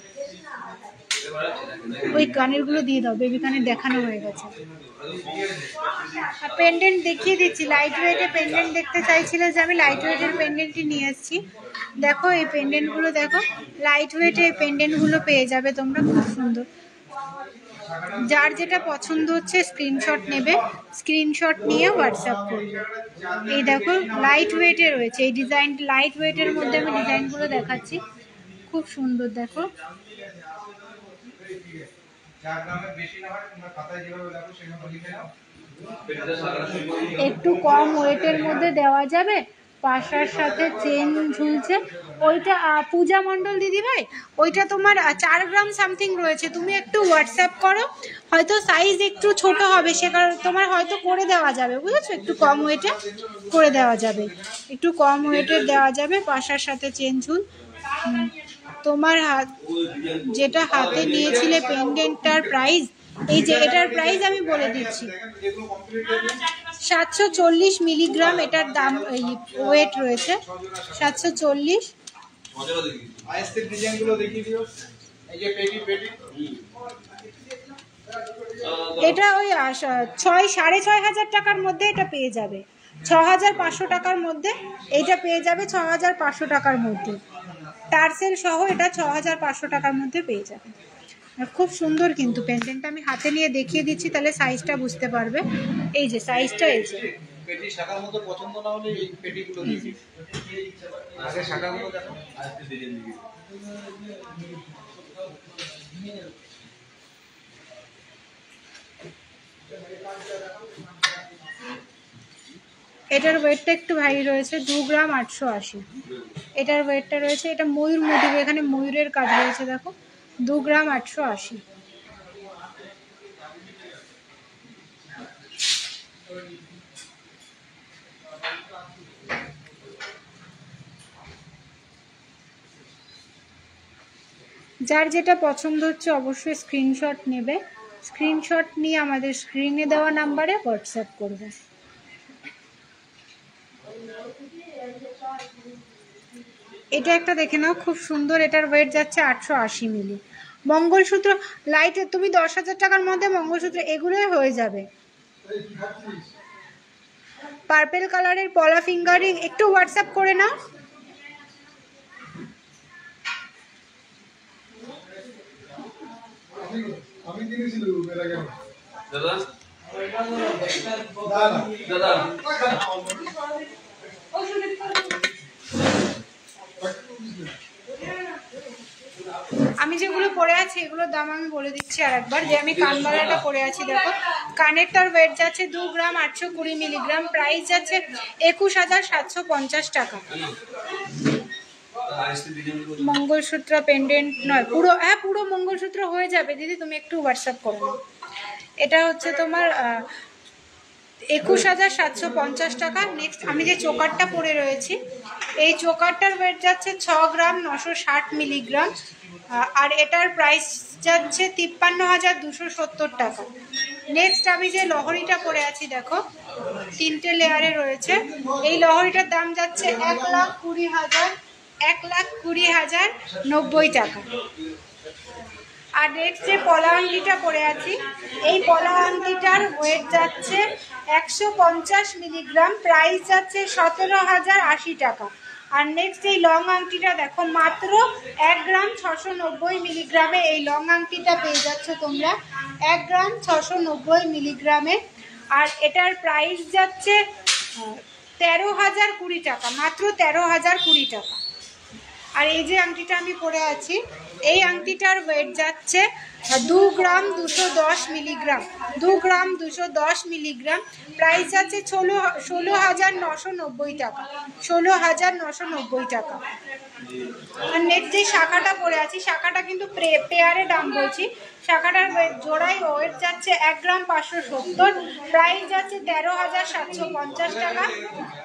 ওই কানেরগুলো দিয়ে দাও, বেবি কানের দেখানো হয়ে গেছে। পেন্ডেন্ট দেখিয়ে দিচ্ছি, লাইট ওয়েটের পেন্ডেন্ট দেখতে চাইছিলে যে আমি লাইট ওয়েটের পেন্ডেন্টই নিয়ে এসেছি। দেখো এই পেন্ডেন্টগুলো দেখো, লাইট ওয়েটের এই পেন্ডেন্টগুলো পেয়ে যাবে তোমরা, খুব সুন্দর। যার যেটা পছন্দ হচ্ছে স্ক্রিনশট নেবে, স্ক্রিনশট নিয়ে হোয়াটসঅ্যাপ করবে। এই দেখো লাইট ওয়েটে রয়েছে, এই ডিজাইন লাইট ওয়েটের মধ্যে আমি ডিজাইনগুলো দেখাচ্ছি, খুব সুন্দর দেখো। একটু কম ওয়েটের মধ্যে দেওয়া যাবে, পাশার সাথে চেন ঝুলছে। ওইটা পূজা মণ্ডল দিদি ভাই, ওইটা তোমার 4 গ্রাম সামথিং রয়েছে। তুমি একটু হোয়াটসঅ্যাপ করো, হয়তো সাইজ একটু ছোট হবে, সে কারণে তোমার হয়তো করে দেওয়া যাবে, বুঝেছো? একটু কম ওয়েটে করে দেওয়া যাবে, একটু কম ওয়েটের দেওয়া যাবে, পাশার সাথে চেন ঝুল। তোমার হাত যেটা হাতে নিয়েছিলে পেন্ডেন্টটার প্রাইস, এই যে এটার প্রাইস আমি বলে দিচ্ছি, 740 মিলিগ্রাম এটার দাম, এই ওয়েট রয়েছে 740। এটা ওই 6,500 টাকার মধ্যে এটা পেয়ে যাবে, 6,500 টাকার মধ্যে এইটা পেয়ে যাবে, 6,500 টাকার মধ্যে টার্সেল সহ এটা 6,500 টাকার মধ্যে পেয়ে যাবে। আর খুব সুন্দর কিন্তু পেন্ডেন্টটা, আমি হাতে নিয়ে দেখিয়ে দিচ্ছি তাহলে সাইজটা বুঝতে পারবে। এই যে সাইজটা, এই যে পেটি শাখার মতো পছন্দ না হলে এই পেটিগুলো দেখি আগে শাখাগুলো দেখো, আজকে ডিজাইন দিবি। এটার ওয়েটটা একটু ভারী রয়েছে, 2 গ্রাম 880 এটার ওয়েটটা রয়েছে। এটা ময়ূর মোটিভ, এখানে ময়ূরের কাজ রয়েছে দেখো, 2 গ্রাম 880। যার যেটা পছন্দ হচ্ছে অবশ্যই স্ক্রিনশট নেবে, স্ক্রিনশট নিয়ে আমাদের স্ক্রিনে দেওয়া নাম্বারে হোয়াটসঅ্যাপ করবে। এটা একটা দেখে নাও, খুব সুন্দর, এটার ওয়েট যাচ্ছে 880 মিলি। মঙ্গলসূত্র লাইট, তুমি 10,000 টাকার মধ্যে মঙ্গলসূত্র এগুলোই হয়ে যাবে। পার্পেল কালারের পলা ফিঙ্গারিং একটু হোয়াটসঅ্যাপ করে নাও। আমি কিনেছিল এর আগে দাদা দাদা আমি যেগুলো পরে আছি এগুলোর দাম আমি বলে দিচ্ছি আর একবার, যে আমি কানবালাটা পরে আছি দেখো, কানেরটার ওয়েট যাচ্ছে 2 গ্রাম 820 মিলিগ্রাম, প্রাইস যাচ্ছে 21,750 টাকা। মঙ্গলসূত্র পেন্ডেন্ট নয়, পুরো, হ্যাঁ পুরো মঙ্গলসূত্র হয়ে যাবে দিদি, তুমি একটু হোয়াটসঅ্যাপ করো না। এটা হচ্ছে তোমার 21,750 টাকা। নেক্সট আমি যে চোকারটা পরে রয়েছি, এই চোকারটার ওয়েট যাচ্ছে 6 গ্রাম 960 মিলিগ্রাম, আর এটার প্রাইস যাচ্ছে 53,270 টাকা। নেক্সট আমি যে লহরিটা পরে আছি দেখো, 3টে লেয়ারে রয়েছে, এই লহরিটার দাম যাচ্ছে 1,20,090 টাকা। আর নেক্সট যে পলা আংটিটা পরে আছি, এই পলা আংটিটার ওয়েট যাচ্ছে 150 মিলিগ্রাম, প্রাইস যাচ্ছে 17,080 টাকা। আর নেক্সট এই লং আংটিটা দেখো, মাত্র 1 গ্রাম 690 মিলিগ্রামে এই লং আংটিটা পেয়ে যাচ্ছ তোমরা, 1 গ্রাম 690 মিলিগ্রামে। আর এটার প্রাইস যাচ্ছে 13,020 টাকা, মাত্র 13,020 টাকা। আর এই যে আংটিটা আমি পরে আছি, এই আংটিটার ওয়েট যাচ্ছে 2 গ্রাম 210 মিলিগ্রাম, 2 গ্রাম 210 মিলিগ্রাম, প্রাইস যাচ্ছে 16,990 টাকা, 16,990 টাকা। আর নেক্সট যে শাখাটা পরে আছি, শাখাটা কিন্তু পেয়ারে দাম বলছি, শাখাটার জোড়াই ওয়েট যাচ্ছে 1 গ্রাম 570, প্রাইস যাচ্ছে 13,750 টাকা।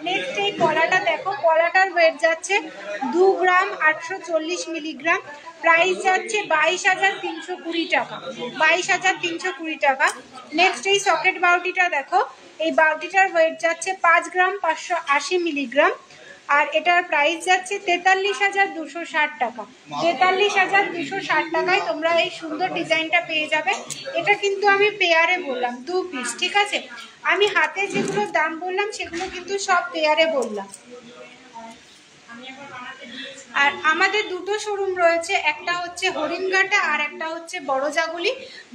নেক্সট এই পলাটা দেখো, পলাটার ওয়েট যাচ্ছে 2 গ্রাম 840 মিলিগ্রাম, প্রাইস যাচ্ছে 22,320 টাকা, 22,320 টাকা। নেক্সট এই সকেট বাউটিটা দেখো, এই বাউটিটার ওয়েট যাচ্ছে 5 গ্রাম 580 মিলিগ্রাম, আর এটার প্রাইস যাচ্ছে 43,260 টাকা, 43,260 টাকায় তোমরা এই সুন্দর ডিজাইনটা পেয়ে যাবে। এটা কিন্তু আমি পেয়ারে বললাম 2 পিস, ঠিক আছে? আমি হাতে যেগুলোর দাম বললাম সেগুলো কিন্তু সব পেয়ারে বললাম। আর আমাদের দুটো শোরুম রয়েছে, একটা হচ্ছে হরিণঘাটা আর একটা হচ্ছে বড়জাগুলি,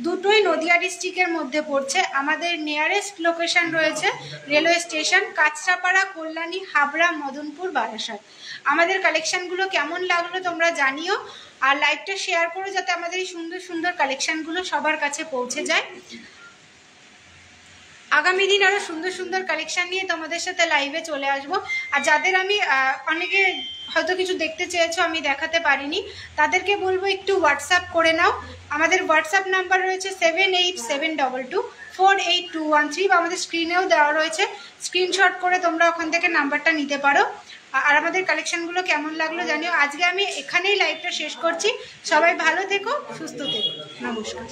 দুটোই নদিয়া ডিস্ট্রিক্টের মধ্যে পড়ছে। আমাদের নিয়ারেস্ট লোকেশন রয়েছে রেলওয়ে স্টেশন, কাঁচরাপাড়া, কল্যাণী, হাবড়া, মদনপুর, বারাসাত। আমাদের কালেকশনগুলো কেমন লাগলো তোমরা জানিও, আর লাইভটা শেয়ার করো যাতে আমাদের এই সুন্দর সুন্দর কালেকশনগুলো সবার কাছে পৌঁছে যায়। আগামী দিন আরো সুন্দর সুন্দর কালেকশন নিয়ে তোমাদের সাথে লাইভে চলে আসব। আর যাদের আমি অনেকে হয়তো কিছু দেখতে চেয়েছো আমি দেখাতে পারিনি, তাদেরকে বলবো একটু হোয়াটসঅ্যাপ করে নাও। আমাদের হোয়াটসঅ্যাপ নাম্বার রয়েছে 7872248213, বা আমাদের স্ক্রিনেও দেওয়া রয়েছে, স্ক্রিনশট করে তোমরা ওখান থেকে নাম্বারটা নিতে পারো। আর আমাদের কালেকশনগুলো কেমন লাগলো জানিও। আজকে আমি এখানেই লাইভটা শেষ করছি। সবাই ভালো থেকো, সুস্থ থেকো, নমস্কার।